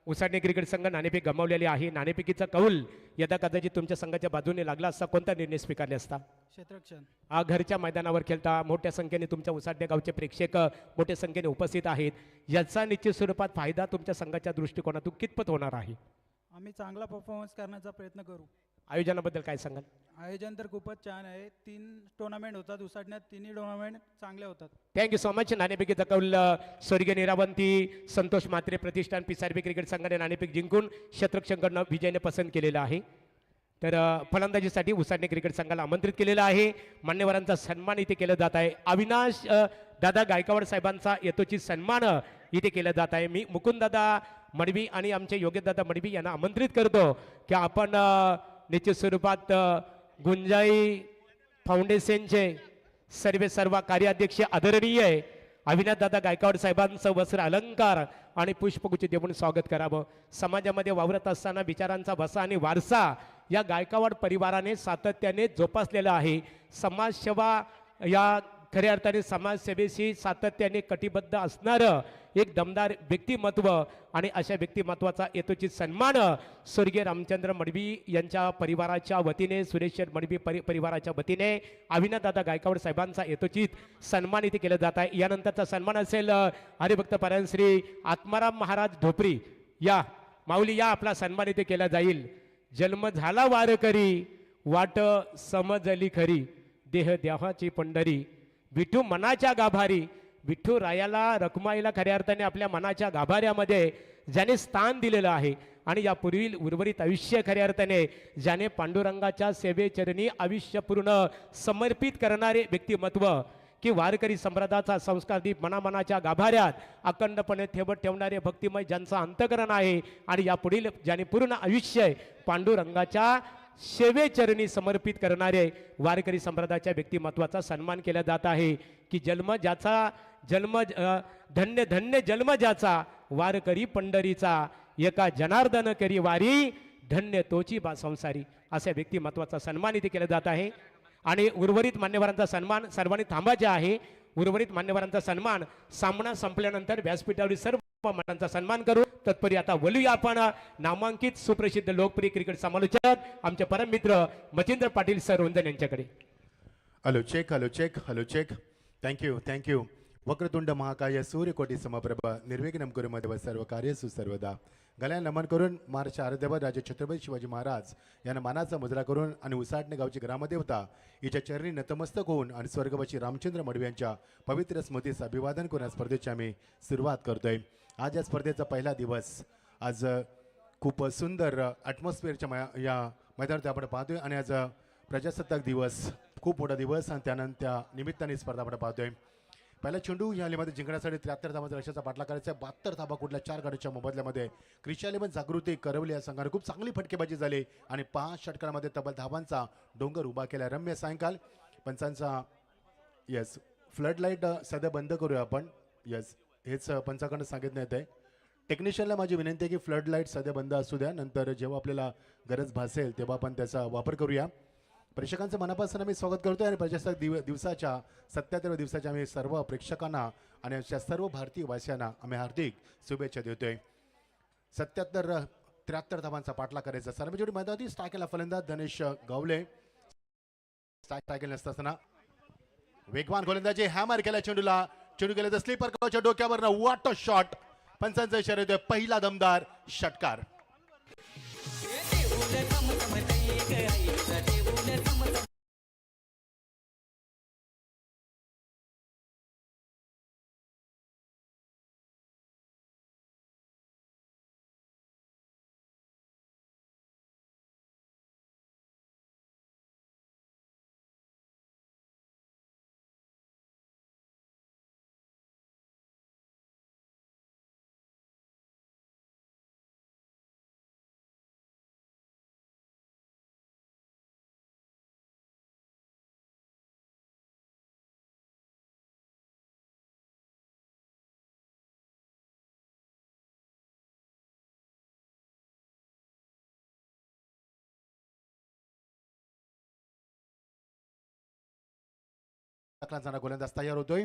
Speaker 2: Usadne cricket संघ नाणेफेक गमावलेली आहे. नाणेफेकीचा कौल यदा कदाचित तुमच्या संघाच्या बाजूने लागला असता कोणता निर्णय स्वीकारले असता?
Speaker 3: क्षेत्ररक्षण.
Speaker 2: घरच्या मैदानावर खेळता, मोठ्या संख्येने तुमच्या उसाडणे गावचे प्रेक्षक मोठ्या संख्येने उपस्थित आहेत. याचा निश्चित स्वरूपात फायदा तुमच्या संघाच्या दृष्टिकोनातून कितपत होणार आहे?
Speaker 4: आम्ही चांगला परफॉर्मन्स करण्याचा प्रयत्न करू.
Speaker 2: आयोजनाबद्दल काय सांगाल?
Speaker 4: आयोजन तर खूपच छान आहे. 3 टुर्नामेंट होतात उसाडण्यात, 3ही टुर्नामेंट चांगले होतात.
Speaker 2: Thank you so much. नाणेफेकीचा कौल स्वर्गीय निरावंती संतोष म्हात्रे प्रतिष्ठान पिसारबी क्रिकेट संघाने नाणेफेक जिंकून शतरक्षणकडनं विजयने पसंत केलेला आहे. तर फलंदाजीसाठी उसाडणे क्रिकेट संघाला आमंत्रित केलेला आहे. मान्यवरांचा सन्मान इथे केला जात आहे. अविनाश दादा गायकवाड साहेबांचा यथोचित सन्मान इथे केला जात आहे. मी मुकुंददादा मडवी आणि आमचे योगेशदादा मडवी यांना आमंत्रित करतो की आपण निश्चित स्वरूपात गुंजाई फाउंडेशनचे सर्व कार्याध्यक्ष आदरणीय अविनाश दादा गायकवाड साहेबांचं वस्त्र अलंकार आणि पुष्पगुच्छ देऊन स्वागत करावं. समाजामध्ये वावरत असताना विचारांचा वसा आणि वारसा या गायकवाड परिवाराने सातत्याने जोपासलेला आहे. समाजसेवा या खऱ्या अर्थाने समाजसेवेशी सातत्याने कटिबद्ध असणारं एक दमदार व्यक्तिमत्व आणि अशा व्यक्तिमत्वाचा यथोचित सन्मान स्वर्गीय रामचंद्र मडवी यांच्या परिवाराच्या वतीने, सुरेश मडवी परिवाराच्या वतीने अविनाशदादा गायकवाड साहेबांचा यथोचित सन्मान इथे केला जात आहे. यानंतरचा सन्मान असेल हरिभक्त परायण श्री आत्माराम महाराज ढोपरी या माऊली या आपला सन्मान इथे केला जाईल. जन्म झाला वारकरी वाट समजली खरी देह देहाची पंढरी विठू मनाच्या गाभारी. विठू रायाला रखमाईला खऱ्या अर्थाने आपल्या मनाच्या गाभाऱ्यामध्ये ज्याने स्थान दिलेलं आहे आणि यापूर्वी उर्वरित आयुष्य खऱ्या अर्थाने ज्याने पांडुरंगाच्या सेवेचरणी आयुष्य पूर्ण समर्पित करणारे व्यक्तिमत्व की वारकरी संप्रदायाचा संस्कार दीप मनामनाच्या गाभाऱ्यात अखंडपणे ठेवत ठेवणारे भक्तिमय ज्यांचं अंतकरण आहे आणि यापुढील ज्याने पूर्ण आयुष्य पांडुरंगाच्या सेवेचरणी समर्पित करणारे वारकरी संप्रदायाच्या व्यक्तिमत्वाचा सन्मान केला जात आहे की धन्य धन्य जन्म ज्याचा वारकरी पंढरीचा एका जनार्दन करी वारी धन्य तोची बा संसारी अशा व्यक्तिमत्वाचा सन्मान इथे केला जात आहे. आणि उर्वरित मान्यवरांचा सन्मान सर्वांनी थांबायचे आहे. उर्वरित मान्यवरांचा सन्मान सामना संपल्यानंतर व्यासपीठावरील सर्व मान्यवरांचा सन्मान करू. तत्परी आता बोलूया आपण नामांकित सुप्रसिद्ध लोकप्रिय क्रिकेट समालोचक आमचे परम मित्र मचिंद्र पाटील सर रुंजन यांच्याकडे.
Speaker 5: Hello check. थँक्यू. वक्रतुंड महाकाय सूर्यकोटी समप्रभ निर्विघ्नं कुरु मदेव सर्व कार्येषु सर्वदा. गळ्याला नमन करून महाराष्ट्र आराध्यवर राजे छत्रपती शिवाजी महाराज यांना मानाचा मुजरा करून आणि उसाटणे गावची ग्रामदेवता हिच्या चरणी नतमस्तक होऊन आणि स्वर्गवासी रामचंद्र मडवी यांच्या पवित्र स्मृतीचं अभिवादन करून या स्पर्धेची आम्ही सुरुवात करतोय. आज या स्पर्धेचा पहिला दिवस. आज खूप सुंदर ॲटमॉस्फिअरच्या या मैदानात आपण पाहतोय आणि आज प्रजासत्ताक दिवस खूप मोठा दिवस आणि त्यानंतर त्या निमित्ताने स्पर्धा आपण पाहतोय. पहिला चेंडू या हल्लीमध्ये जिंकण्यासाठी 73 धावांचा लक्ष्याचा पाठला करायचा. 72 धावा कुठल्या 4 गटाच्या मोबदल्यामध्ये क्रिशालेबन जागृती करवली या संघाने खूप चांगली फटकेबाजी झाली आणि 5 षटकांमध्ये तब्बल धावांचा डोंगर उभा केला. रम्य सायंकाल पंचांचा यस फ्लड लाईट सध्या बंद करूया आपण. यस हेच पंचाकडनं सांगितण्यात आहे. टेक्निशियनला माझी विनंती आहे की फ्लड लाईट सध्या बंद असू द्या, नंतर जेव्हा आपल्याला गरज भासेल तेव्हा आपण त्याचा वापर करूया. प्रेक्षकांचं मनापासून आम्ही स्वागत करतोय आणि प्रजासत्ताक दिवसाच्या 77व्या दिवसाच्या आम्ही सर्व प्रेक्षकांना आणि आमच्या सर्व भारतीय वासियांना आम्ही हार्दिक शुभेच्छा देतोय. 73 धावांचा पाठला करायचा. सर्वजोडी मैदानात स्ट्रायकला फलंदाज धनेश गावले. स्ट्रायक नसताना वेगवान गोलंदाजी हॅमर केला चेंडूला. चेंडू गेले तर स्लीपर कव्हरच्या डोक्यावरनं वॉट शॉट. पंचांचा इशारा देतोय पहिला दमदार षटकार. गोलंदाज तयार होतोय.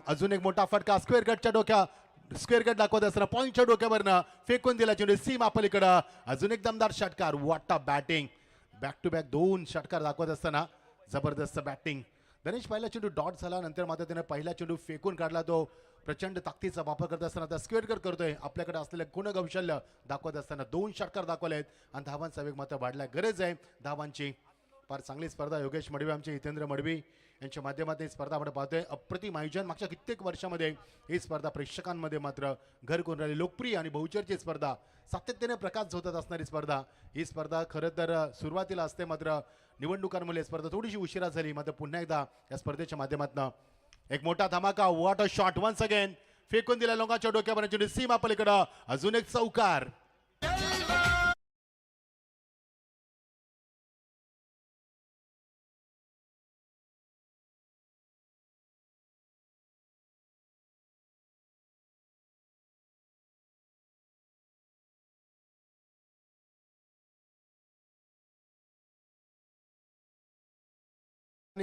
Speaker 5: अजून एक मोठा फटका स्क्वेअर कटच्या स्क्वेअर कट दाखवत असताना पॉईंटच्या डोक्यावरनं फेकून दिला चेंडू सीमा पलीकडं. अजून एक दमदार षटकार. What a batting. Back to back 2 षटकार दाखवत असताना जबरदस्त बॅटिंग. गणेश पहिला चेंडू डॉट झाला, नंतर मात्र त्याने पहिला चेंडू फेकून काढला. तो प्रचंड ताकदीचा वापर करत असताना आता स्क्वेअर कट करतोय. आपल्याकडे असलेले गुणकौशल्य दाखवत असताना 2 षटकार दाखवलेत आणि धावांचा वेग मात्र वाढलाय. गरज आहे धावांची. फार चांगली स्पर्धा. योगेश मडवी आमचे हितेंद्र मडवी यांच्या माध्यमातून ही स्पर्धा आपण पाहतोय. अप्रतिम आयोजन. मागच्या कित्येक वर्षामध्ये ही स्पर्धा प्रेक्षकांमध्ये मात्र घर करून राहिली. लोकप्रिय आणि बहुचर्चित स्पर्धा. सातत्याने प्रकाश झोतत असणारी स्पर्धा. ही स्पर्धा खरं तर सुरुवातीला असते, मात्र निवडणुकांमुळे स्पर्धा थोडीशी उशिरा झाली. मात्र पुन्हा एकदा या स्पर्धेच्या माध्यमातून एक मोठा धमाका. What a shot once again. फेकून दिला लोकांच्या डोक्यापर्यंत सीमा पलीकडं. अजून एक चौकार.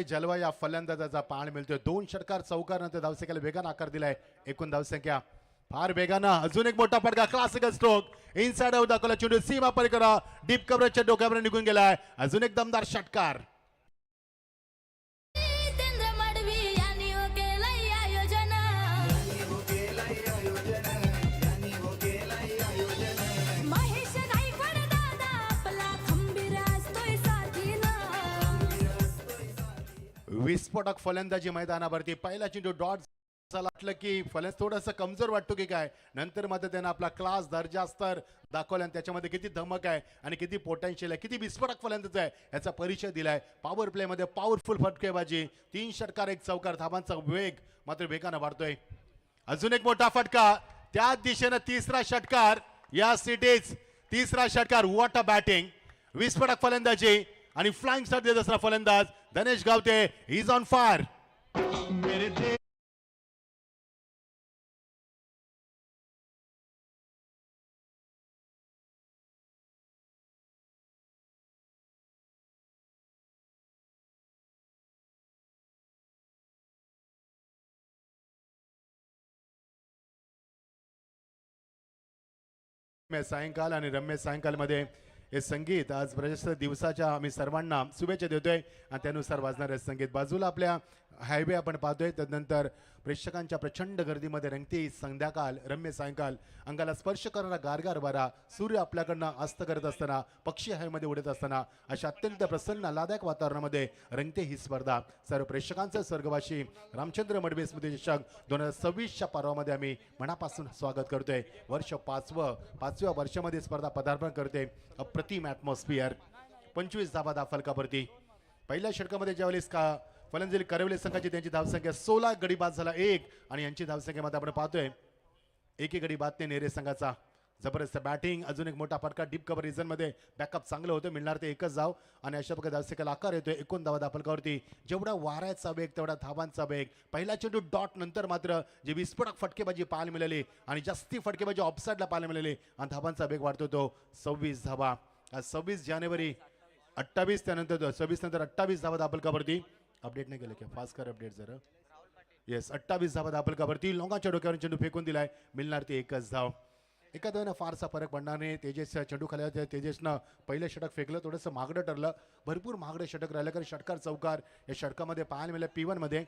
Speaker 5: जलवा या फलंदाजाचा पाण मिळतोय. 2 षटकार चौकार नंतर धावसंख्येला वेगानं आकार दिलाय. एकूण धावसंख्या फार वेगानं. अजून एक मोठा फटका. Classical stroke. इनसाइड आउट दाखवला चेंडू सीमा पलीकडे डीप कव्हरेजच्या डोक्यावर निघून गेलाय. अजून एक दमदार षटकार. विस्फोटक फलंदाजी मैदानावरती. पहिला चेंडू डॉट वाटलं की फलंदाज थोडंसं कमजोर वाटतो की काय, नंतर मात्र त्यानं आपला क्लास दर्जा स्तर दाखवला आणि त्याच्यामध्ये किती धमक आहे आणि किती पोटेन्शियल आहे, किती विस्फोटक फलंदाज आहे याचा परिचय दिलाय. पॉवर प्ले मध्ये पॉवरफुल फटकेबाजी. 3 षटकार 1 चौकार. धावांचा वेग मात्र वेगानं वाढतोय. अजून एक मोठा फटका. त्याच दिशेनं 3रा षटकार. या सिटीज 3रा षटकार. What a batting. विस्फोटक फलंदाजी आणि फ्लाइंग शॉट देत असणारा फलंदाज Dhanesh Gavte. Is on fire. सायंकाल आणि रम्य सायंकालमध्ये हे संगीत आज प्रजासत्ताक दिवसाच्या आम्ही सर्वांना शुभेच्छा देतोय आणि त्यानुसार वाजणारे संगीत. बाजूला आपल्या हायवे आपण पाहतोय. त्यानंतर प्रेक्षकांच्या प्रचंड गर्दीमध्ये रंगते ही संध्याकाळ, रम्य सायंकाल, अंगाला स्पर्श करणारा गारगार वारा, सूर्य आपल्याकडनं अस्त करत असताना, पक्षी हवेमध्ये उडत असताना अशा अत्यंत प्रसन्न आल्हाददायक वातावरणामध्ये रंगते ही स्पर्धा. सर्व प्रेक्षकांचं स्वर्गवासी रामचंद्र मडवी स्मृती चषक 2026च्या पर्वामध्ये आम्ही मनापासून स्वागत करतोय. वर्ष पाचव्या वर्षामध्ये स्पर्धा पदार्पण करते. अप्रतिम ॲटमॉस्फिअर. 25 धावा फलकावरती. पहिल्या षटकामध्ये ज्यावेळेस का फलंदाजी करवले संघाची त्यांची धावसंख्या 16, गडी बाद झाला 1 आणि यांची धावसंख्येमध्ये आपण पाहतोय एकी गडी बादने नेरे संघाचा. जबरदस्त बॅटिंग, अजून एक मोठा फटका डीप कव्हर रिझन मध्ये बॅकअप चांगलं होतं, मिळणार ते एकच धाव आणि अशा प्रकारे धावसंख्येला आकार येतोय 19 धावा फलकावरती. जेवढा वाऱ्याचा वेग तेवढा धावांचा वेग. पहिला चेंडू डॉट नंतर मात्र जे विस्फोटक फटकेबाजी पाहायला मिळाली आणि जास्ती फटकेबाजी ऑफसाईडला पाहायला मिळाली आणि धावांचा वेग वाढतो तो 26 धावा. आज 26 जानेवारी 28 त्यानंतर 26 नंतर 28 धावा दाबलकावरती. अपडेट नाही केलं की फास्ट कर अपडेट जरा. येस, 28 धावा दाबलकावरती. लोंगाच्या डोक्यावर चेंडू फेकून दिलाय, मिळणार ते एकच धाव. एका धावेनं फारसा फरक पडणार नाही. तेजस चेंडू खाली होत्या, तेजसनं पहिलं षटक फेकलं, थोडंसं महागडं ठरलं, भरपूर महागडं षटक राहिलं कारण षटकार चौकार या षटकामध्ये पाहायला मिळालं P1 मध्ये.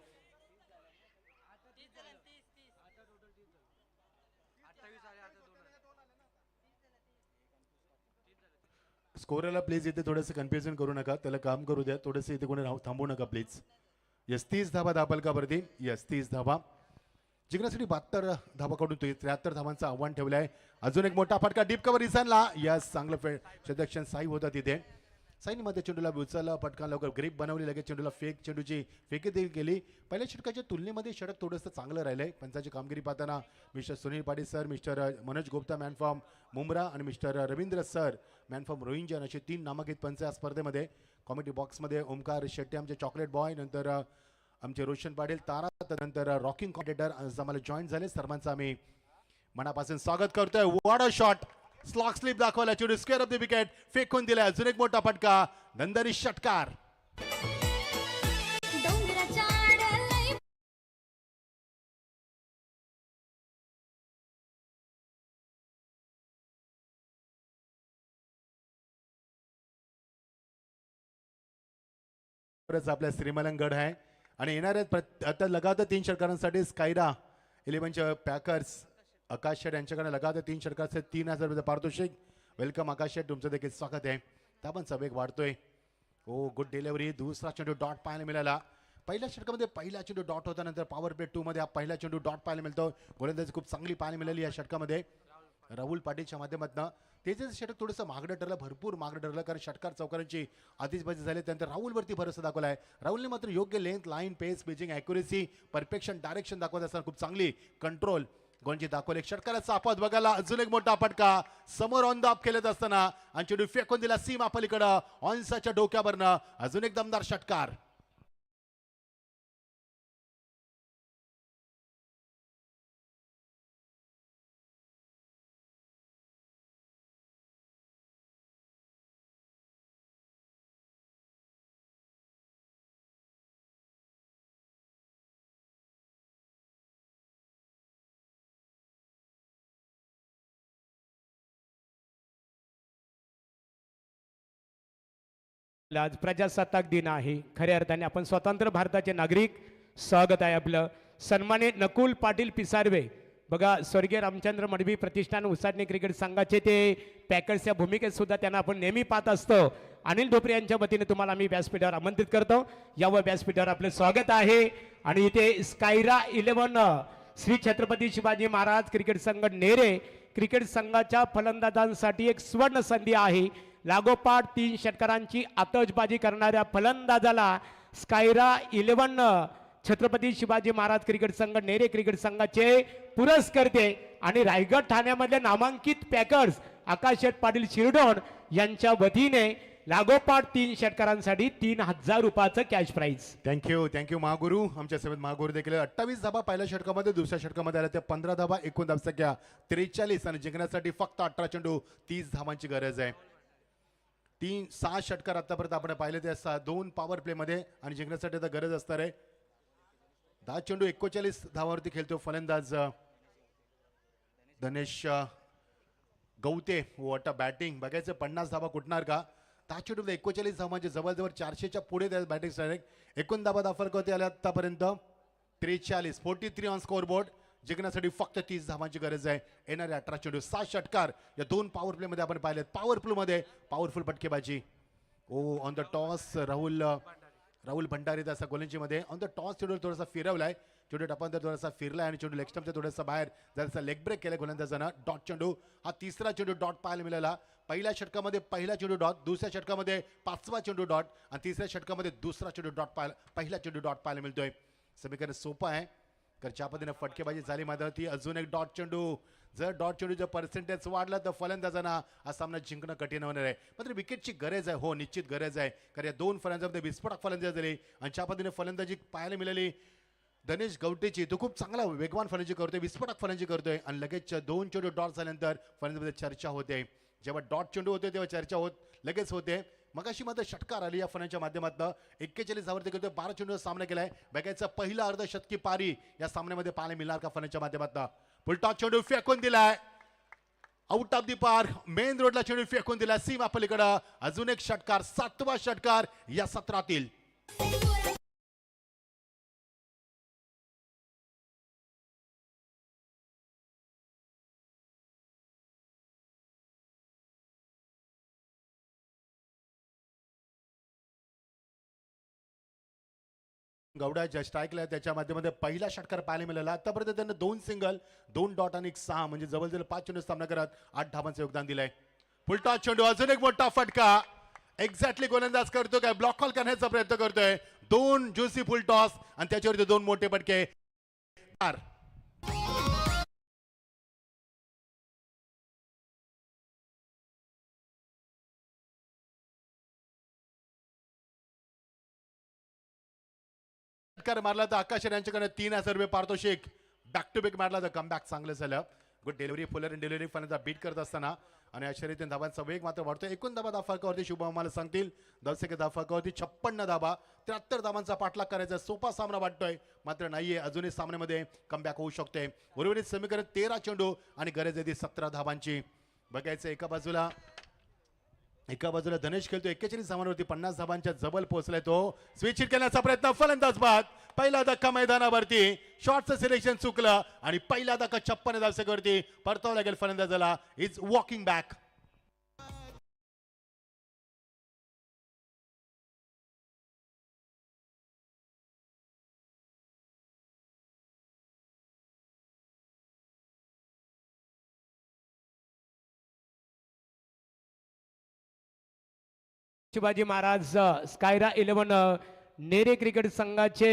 Speaker 5: स्कोरला प्लीज इथे थोडंसं कन्फ्युजन करू नका, त्याला काम करू द्या, थोडंसं इथे कोणी थांबू नका प्लीज. यस, 30 धावा दाबलकावरती. यस, 30 धावा जिंकण्यासाठी 72 धावा कडून 73 धावांचं आव्हान ठेवलं आहे. अजून एक मोठा फटका डीप कव्हर रिझनला. यस, चांगलं क्षेत्ररक्षण साई होता तिथे. साईने मध्ये चेंडूला उचलला, पटका लवकर ग्रीप बनवली, लगेच चेंडूला चेंडूची फेकी देखील केली. पहिल्या षटकाच्या तुलनेमध्ये षटक थोडंसं चांगलं राहिलंय. पंचाची कामगिरी पाहताना mister Sunil Patil sir, mister Manoj Gupta man from Mumbra आणि mister Ravindra sir man from Rohinjan असे 3 नामांकित पंच या स्पर्धेमध्ये. कॉमेडी बॉक्समध्ये ओमकार शेट्टी आमचे चॉकलेट बॉय, नंतर आमचे रोशन पाटील तारा, त्यानंतर रॉकिंग कॉम्पिटेटर आम्हाला जॉईन झाले. सर्वांचं आम्ही मनापासून स्वागत करतोय. What a shot, slog slip दाखवला, चेंडू स्क्वेअर ऑफ द विकेट फेकून दिलाय. अजून एक मोठा फटका, नंदरी षटकार. आपल्या श्रीमलंगड आहे आणि येणाऱ्या आता लगातार 3 षटकारांसाठी स्कायरा 11च्या पॅकर्स आकाश शेट यांच्याकडे लगातार 3 षटकाचे 3000 रुपये पारितोषिक. वेलकम आकाश शेट, तुमचं देखील स्वागत आहे. धावांचा वेग वाढतोय. ओ, गुड डिलिव्हरी. दुसरा चेंडू डॉट पाहायला मिळाला. पहिल्या षटकामध्ये पहिला चेंडू डॉट होता, नंतर पॉवर प्ले 2 मध्ये हा पहिला चेंडू डॉट पाहायला मिळतो. गोलंदाजी खूप चांगली पाहायला मिळाली या षटकामध्ये राहुल पाटीलच्या माध्यमातून. तेजस षटक थोडंसं महागडं ठरलं, भरपूर महागडं ठरलं कारण षटकार चौकारांची आतिषबाजी झाली. त्यानंतर राहुलवरती भरोसा दाखवलाय. राहुलने मात्र योग्य लेंथ, लाईन, पेस, पिचिंग ॲक्युरेसी, परफेक्शन, डायरेक्शन दाखवत असताना खूप चांगली कंट्रोल गोंजी दाखवले. षटकाराचा आपत बघायला अजून एक मोठा फटका समोर ऑन द ऑफ खेळत असताना आणि चेंडू फेकून दिला सीमा पलीकडं ऑन्साच्या डोक्यावरनं. अजून एक दमदार षटकार.
Speaker 2: आज प्रजासत्ताक दिन आहे. खऱ्या अर्थाने आपण स्वतंत्र भारताचे नागरिक. स्वागत आहे आपलं. सन्मानित नकुल पाटील पिसारवे, बघा स्वर्गीय रामचंद्र मडवी प्रतिष्ठान उसाटणे क्रिकेट संघाचे ते पॅकर्स या भूमिकेत सुद्धा त्यांना आपण नेहमी पाहत असतो. अनिल ढोपरे यांच्या वतीने तुम्हाला आम्ही व्यासपीठावर आमंत्रित करतो. यावर व्यासपीठावर आपलं स्वागत आहे. आणि इथे स्कायरा 11 श्री छत्रपती शिवाजी महाराज क्रिकेट संघ नेरे क्रिकेट संघाच्या फलंदाजांसाठी एक सुवर्ण संधी आहे. लागोपाठ 3 षटकारांची आतषबाजी करणाऱ्या फलंदाजाला स्कायरा 11 छत्रपती शिवाजी महाराज क्रिकेट संघ नेरे क्रिकेट संघाचे पुरस्कर्ते आणि रायगड ठाण्यामधले नामांकित पॅकर्स आकाश पाटील शिरडोण यांच्या वतीने लागोपाठ 3 षटकारांसाठी 3000 रुपयाचं कॅश प्राइज.
Speaker 5: थँक्यू महागुरु. आमच्या सेवेत महागुरु देखील 28 धाबा पहिल्या षटकामध्ये, दुसऱ्या षटकामध्ये आल्या त्या 15 धाबा, एकूण धावसंख्या 43 आणि जिंकण्यासाठी फक्त 18 चेंडू 30 धावांची गरज आहे. 6 षटकार आतापर्यंत आपण पाहिले ते 2 पॉवर प्ले मध्ये आणि जिंकण्यासाठी आता गरज असणार आहे. 10 चेंडू 41 धावावरती खेळतो फलंदाज धनेश गवते. What a batting. बघायचं 50 धावा कुठणार का. त्या चेंडूमध्ये 41 धावांचे जवळजवळ 400च्या पुढे बॅटिंग स्ट्राईक. 89 धावा फरक होते आले आतापर्यंत. 43 ऑन स्कोर बोर्ड. जिंकण्यासाठी फक्त 30 धावांची गरज आहे. येणारे 18 चेंडू 7 षटकार या 2 पॉवर प्ले मध्ये आपण पाहिलेत. पॉवर प्ले मध्ये पॉवरफुल फटकेबाजी. On the toss Rahul Bhandari त्याचा गोलंदाजीमध्ये ऑन द टॉस चेंडू थोडासा फिरवलाय. चेंडू टपांतर थोडासा फिरलाय आणि चेंडू लेग स्टंपच्या थोडासा बाहेर जरासा लेग ब्रेक केला गोलंदाजानं. डॉट चेंडू हा तिसरा चेंडू डॉट पाहायला मिळाला. पहिल्या षटकामध्ये पहिला चेंडू डॉट, दुसऱ्या षटकामध्ये 5वा चेंडू डॉट आणि तिसऱ्या षटकामध्ये दुसरा चेंडू डॉट पहिला चेंडू डॉट पाहायला मिळतोय. समीकरण सोपं आहे कारण ज्या पद्धतीने फटकेबाजी झाली मात्र अजून एक डॉट चेंडू. जर डॉट चेंडूचं पर्सेंटेज वाढलं तर फलंदाजांना हा सामना जिंकणं कठीण होणार आहे. मात्र विकेटची गरज आहे. हो निश्चित गरज आहे कारण या 2 फलंदाजांमध्ये विस्फोटक फलंदाजी झाली आणि ज्या पद्धतीने फलंदाजी पाहायला मिळाली धनेश गवटेची. तो खूप चांगला वेगवान फलंदाजी करतोय, विस्फोटक फलंदाजी करतोय आणि लगेच 2 चेंडू डॉट झाल्यानंतर फलंदाजीमध्ये चर्चा होते. जेव्हा डॉट चेंडू होते तेव्हा चर्चा लगेच होते. मगाशी मात्र षटकार आली या फलंदाजीच्या माध्यमातून. 41 धावांवरती करतोय. 12 चेंडूचा सामना केलाय. बघायचा पहिला अर्धशतकी पारी या सामन्यामध्ये पाहायला मिळणार का फलंदाजीच्या माध्यमातून. फुलटॉस चेंडू फेकून दिलाय out of the park. Main रोडला चेंडू फेकून दिला सीमा पलीकडं. अजून एक षटकार, 7वा षटकार या सत्रातील. गौडा ज्या स्ट्राईकला त्याच्या माध्यमामध्ये पहिला षटकार पाहायला मिळाला. आतापर्यंत त्यांना 2 सिंगल, 2 डॉट आणि 6 म्हणजे जवळजवळ 5 चेंडू सामना करत 8 धावांचं योगदान दिलंय. फुलटॉस चेंडू अजून एक मोठा फटका. एक्झॅक्टली गोलंदाज करतो काय ब्लॉक कॉल करण्याचा प्रयत्न करतोय. 2 ज्युसी फुलटॉस आणि त्याच्यावरती 2 मोठे फटके. षटकार मारला तर आकाश यांच्याकडे 3000 रुपये पारितोषिक. बॅक टू बॅक मारला तर कमबॅक चांगलं झालं. Good delivery, Fuller in delivery फलंदाज बीट करत असताना आणि अशा रीतीने धावांचा वेग मात्र वाढतो. 89 धावा फरकावरती शुभम मला सांगतील. 10 धावा फरकावरती 56 धावा, 73 धावांचा पाठलाग करायचा. सोपा सामना वाटतोय मात्र नाहीये. अजूनही सामन्यामध्ये कमबॅक होऊ शकते. उर्वरित समीकरण 13 चेंडू आणि गरज आहे 17 धावांची. बघायचं एका बाजूला धनेश खेळतो. 41 धावांवरती 50 धावांच्या जवळ पोहोचलाय तो. स्विच हिट करण्याचा प्रयत्न, फलंदाज बाद. पहिला धक्का मैदानावरती, शॉटचं सिलेक्शन चुकलं आणि पहिला धक्का 56 धावसंख्येवरती परतावं लागेल फलंदाजाला. Is walking back.
Speaker 2: Shivaji Maharaj स्कायरा 11 नेरे क्रिकेट संघाचे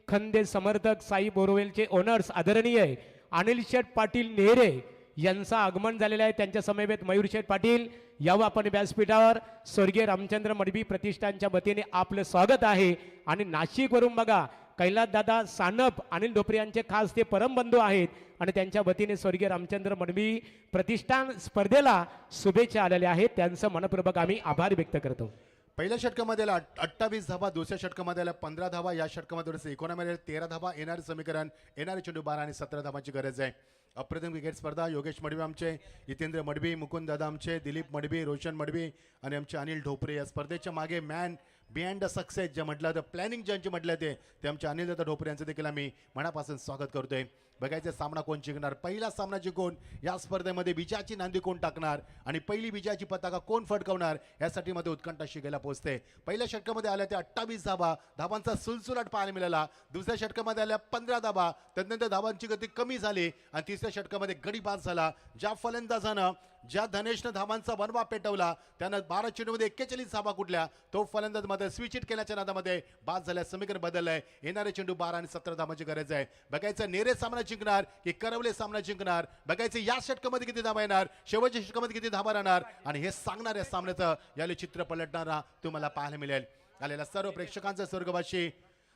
Speaker 2: खंदे समर्थक, साई बोरवेलचे ओनर्स आदरणीय अनिल शेठ पाटील नेरे यांचं आगमन झालेलं आहे. त्यांच्या समवेत मयूर शेठ पाटील यावं आपण व्यासपीठावर. स्वर्गीय रामचंद्र मडवी प्रतिष्ठानच्या वतीने आपलं स्वागत आहे. आणि नाशिकवरून बघा कैलास दादा सानप, अनिल ढोपरे यांचे खास ते परमबंधू आहेत आणि त्यांच्या वतीने स्वर्गीय रामचंद्र मडवी प्रतिष्ठान स्पर्धेला शुभेच्छा आलेल्या आहेत. त्यांचं मनपूर्वक आम्ही आभार व्यक्त करतो.
Speaker 5: पहिल्या षटकामध्ये 28 धावा, दुसऱ्या षटकामध्ये 15 धावा, या षटकामध्ये 19 13 धावा. येणारे समीकरण, येणारे चेंडू 12 आणि 17 धावांची गरज आहे. अप्रतिम क्रिकेट स्पर्धा. योगेश मडवी आमचे, जितेंद्र मडवी, मुकुंद दादा आमचे, दिलीप मडवी, रोशन मडवी आणि आमचे अनिल ढोपरे. या स्पर्धेच्या मागे मॅन बिहाइंड द सक्सेस जे म्हटलं तर प्लॅनिंग ज्यांचे म्हटलं ते आमचे अनिल दादा ढोपरे यांचं देखील आम्ही मनापासून स्वागत करतोय. बघायचं सामना कोण जिंकणार. पहिला सामना जिंकून या स्पर्धेमध्ये विजयाची नांदी कोण टाकणार आणि पहिली विजयाची पताका कोण फडकवणार यासाठी मध्ये उत्कंठा शिकायला पोहोचते. पहिल्या षटकामध्ये आल्या त्या 28 धावा, धावांचा सुलसुलाट पाहायला मिळाला. दुसऱ्या षटकामध्ये आल्या 15 धावा, त्यानंतर धावांची गती कमी झाली आणि तिसऱ्या षटकामध्ये गडी बाद झाला. ज्या फलंदाजानं, ज्या धनेशनं धावांचा बनवा पेटवला त्यानं 12 चेंडूमध्ये 41 धावा कुठल्या, तो फलंदाज मध्ये स्विच हिट केल्याच्या नादामध्ये बाद झाल्या. समीकरण बदललंय. येणारे चेंडू 12 आणि 17 धावांची गरज आहे. बघायचं नेरे सामना जिंकणार की करवले सामना जिंकणार. बघायचं या षटकामध्ये किती धावा येणार, शेवटच्या षटकामध्ये किती धावा राहणार आणि हे सांगणार या सामन्याचं याले चित्र पलटणारा तुम्हाला पाहायला मिळेल. आलेल्या सर्व प्रेक्षकांचं स्वर्गवासी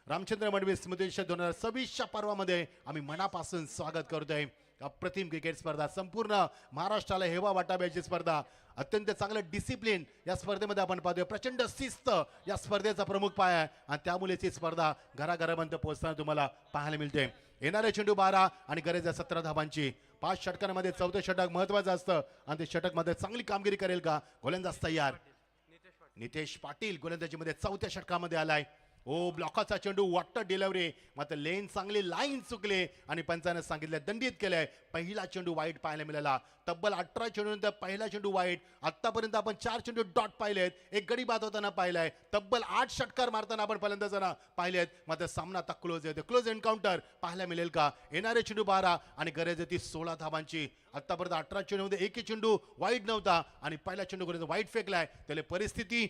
Speaker 5: रामचंद्र मडवी स्मृती 2026च्या पर्वामध्ये आम्ही मनापासून स्वागत करतोय. अप्रतिम क्रिकेट स्पर्धा, संपूर्ण महाराष्ट्राला हेवा वाटाव्याची स्पर्धा, अत्यंत चांगलं डिसिप्लिन या स्पर्धेमध्ये आपण पाहतोय. प्रचंड शिस्त या स्पर्धेचा प्रमुख पाय आहे आणि त्यामुळेच ही स्पर्धा घराघरापर्यंत पोहोचताना तुम्हाला पाहायला मिळते. येणारे चेंडू 12 आणि गरज आहे 17 धावांची. 5 षटकांमध्ये 4थं षटक महत्वाचं असतं आणि ते षटकमध्ये चांगली कामगिरी करेल का गोलंदाज तयार. नितेश पाटील गोलंदाजीमध्ये चौथ्या षटकामध्ये आलाय. ओ ब्लॉकाचा चेंडू, वाटतं डिलिव्हरी, मात्र लेन चांगली, लाईन चुकले आणि पंचानं सांगितलं दंडित केलंय. पहिला चेंडू वाईट पाहायला मिळाला. तब्बल 18 चेंडूनंतर पहिला चेंडू वाईट. आतापर्यंत आपण 4 चेंडू डॉट पाहिलेत, एक गडी बाद होताना पाहिलाय, तब्बल 8 षटकार मारताना आपण फलंदाजांना पाहिलेत. मात्र सामना आता क्लोज आहे. क्लोज एन्काउंटर पाहायला मिळेल का? येणारे चेंडू 12 आणि गरज आहे ती 16 धावांची. आतापर्यंत 18 चेंडूमध्ये एकही चेंडू वाईट नव्हता आणि पहिला चेंडू गरज वाईट फेकलाय. त्याला परिस्थिती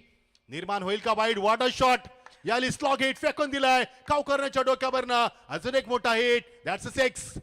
Speaker 5: निर्माण होईल का? वाईट. वॉटर शॉट, याली स्लॉग हिट फेकून दिलाय कावकरच्या डोक्यावरनं. अजून एक मोठा हिट, दॅट्स अ 6.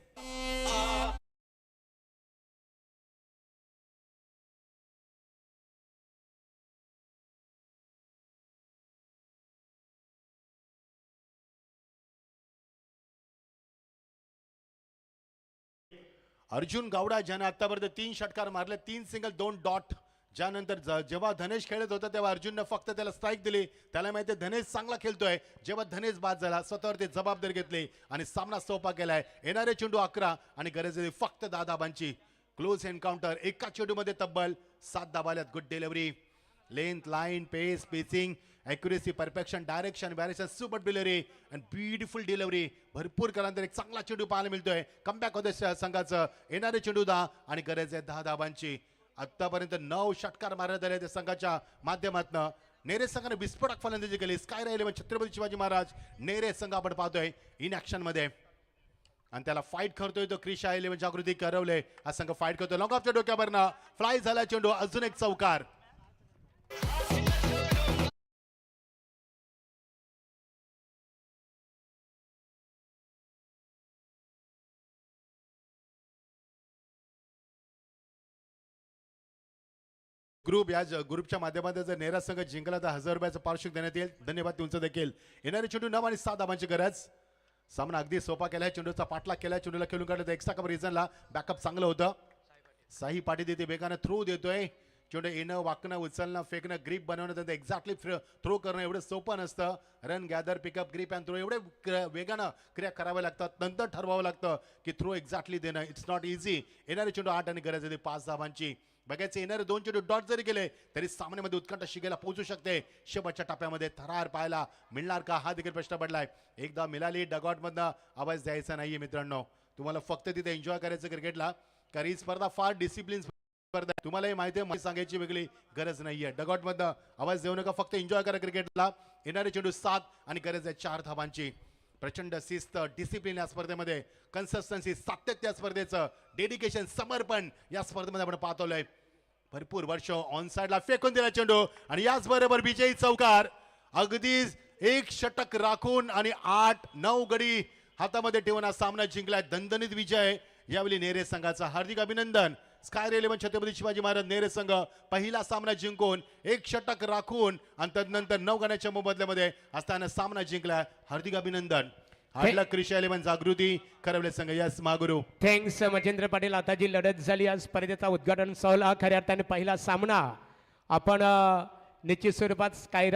Speaker 5: अर्जुन गावडा ज्याने आतापर्यंत 3 षटकार मारले, 3 सिंगल 2 डॉट. ज्यानंतर जेव्हा धनेश खेळत होता तेव्हा अर्जुननं फक्त त्याला स्ट्राईक दिली. त्याला माहिती आहे धनेश चांगला खेळतोय. जेव्हा धनेश बाद झाला स्वतःवर ते जबाबदारी घेतली आणि सामना सोपा केलाय. येणारे चेंडू 11 आणि गरज आहे फक्त 10 धाबांची. क्लोज एन्काउंटर, एका चेंडूमध्ये तब्बल 7 धाबा आल्यात. Good delivery, length, line, pace, pacing, accuracy, perfection, direction, variation, super delivery and beautiful delivery. भरपूर कलांतर एक चांगला चेंडू पाहायला मिळतोय. कमबॅक होतं संघाचं. येणारे चेंडू 10 आणि गरज आहे 10 धाबांची. आतापर्यंत 9 षटकार मारण्यात आले त्या संघाच्या माध्यमातून. नेरे संघाने विस्फोटक फलंदाजी केली. स्काय राहिले छत्रपती शिवाजी महाराज नेरे संघ आपण पाहतोय इन ऍक्शन मध्ये आणि त्याला फाईट करतोय तो क्रिशा 11 जागृती करवले. हा संघ फाईट करतोय. लॉंग ऑफच्या डोक्यावरनं फ्लाय झाला चेंडू. अजून एक चौकार. ग्रुप या ग्रुपच्या माध्यमातून जर नेरा संघ जिंकला तर 1000 रुपयाचं पारितोषिक देण्यात येईल. धन्यवाद तुमचं देखील. येणारे चेंडू 9 आणि 7 धाबांची गरज. सामना अगदी सोपा केलाय. चेंडूचा पाठलाग केलाय. चेंडूला खेळून काढलं तर एक्स्ट्रा कव्हर रिझनला बॅकअप चांगलं होतं. साही पाठी देते वेगानं थ्रो देतोय. चेंडू येणं, वाकणं, उचलणं, फेकणं, ग्रीप बनवणं, त्याचं एक्झॅक्टली थ्रो करणं एवढं सोपं नसतं. Run gather, pickup, grip and throw एवढे वेगानं क्रिया कराव्या लागतात. नंतर ठरवावं लागतं की थ्रो एक्झॅक्टली देणं. It's not easy. येणारे चेंडू 8 आणि गरज आहे 5 धाबांची. बघायचे येणारे 2 चेंडू डॉट जरी गेले तरी सामन्यामध्ये उत्कंठा शिगेला पोहोचू शकते. शेवटच्या टप्प्यामध्ये थरार पाहायला मिळणार का हा देखील प्रश्न पडलाय. एकदा मिळाली डगआउटमधनं आवाज द्यायचा नाहीये मित्रांनो. तुम्हाला फक्त तिथे एन्जॉय करायचं क्रिकेटला. कारण ही स्पर्धा फार डिसिप्लिन स्पर्धा आहे. तुम्हालाही माहिती आहे, सांगायची वेगळी गरज नाहीये. डगआउटमधनं आवाज देऊ नका, फक्त एन्जॉय करा क्रिकेटला. येणारे चेंडू 7 आणि गरज आहे 4 धाबांची. प्रचंड शिस्त, डिसिप्लिन या स्पर्धेमध्ये, कन्सिस्टन्सी, सातत्य या स्पर्धेचं, डेडिकेशन, समर्पण या स्पर्धेमध्ये आपण पाहतोय. भरपूर वर्ष ऑन साइडला फेकून दिला चेंडू आणि याचबरोबर विजयी चौकार. अगदीच 1 षटक राखून आणि 8-9 गडी हातामध्ये ठेवून हा सामना जिंकलाय. दणदणीत विजय यावेळी नेरे संघाचा. हार्दिक अभिनंदन. स्काय 11 छत्रपती शिवाजी महाराज नेरे संघ पहिला सामना जिंकून 1 षटक राखून आणि तदनंतर 9 गड्याच्या मोबदल्यामध्ये असताना सामना जिंकला. हार्दिक अभिनंदन. हाडला क्रिशा 11 जागृती करवले संघ. यस महागुरु.
Speaker 2: थँक्स महेंद्र पाटील. आता जी लढत झाली आज स्पर्धेचा उद्घाटन सोहळा, खऱ्या अर्थाने पहिला सामना आपण निश्चित स्वरूपात स्काय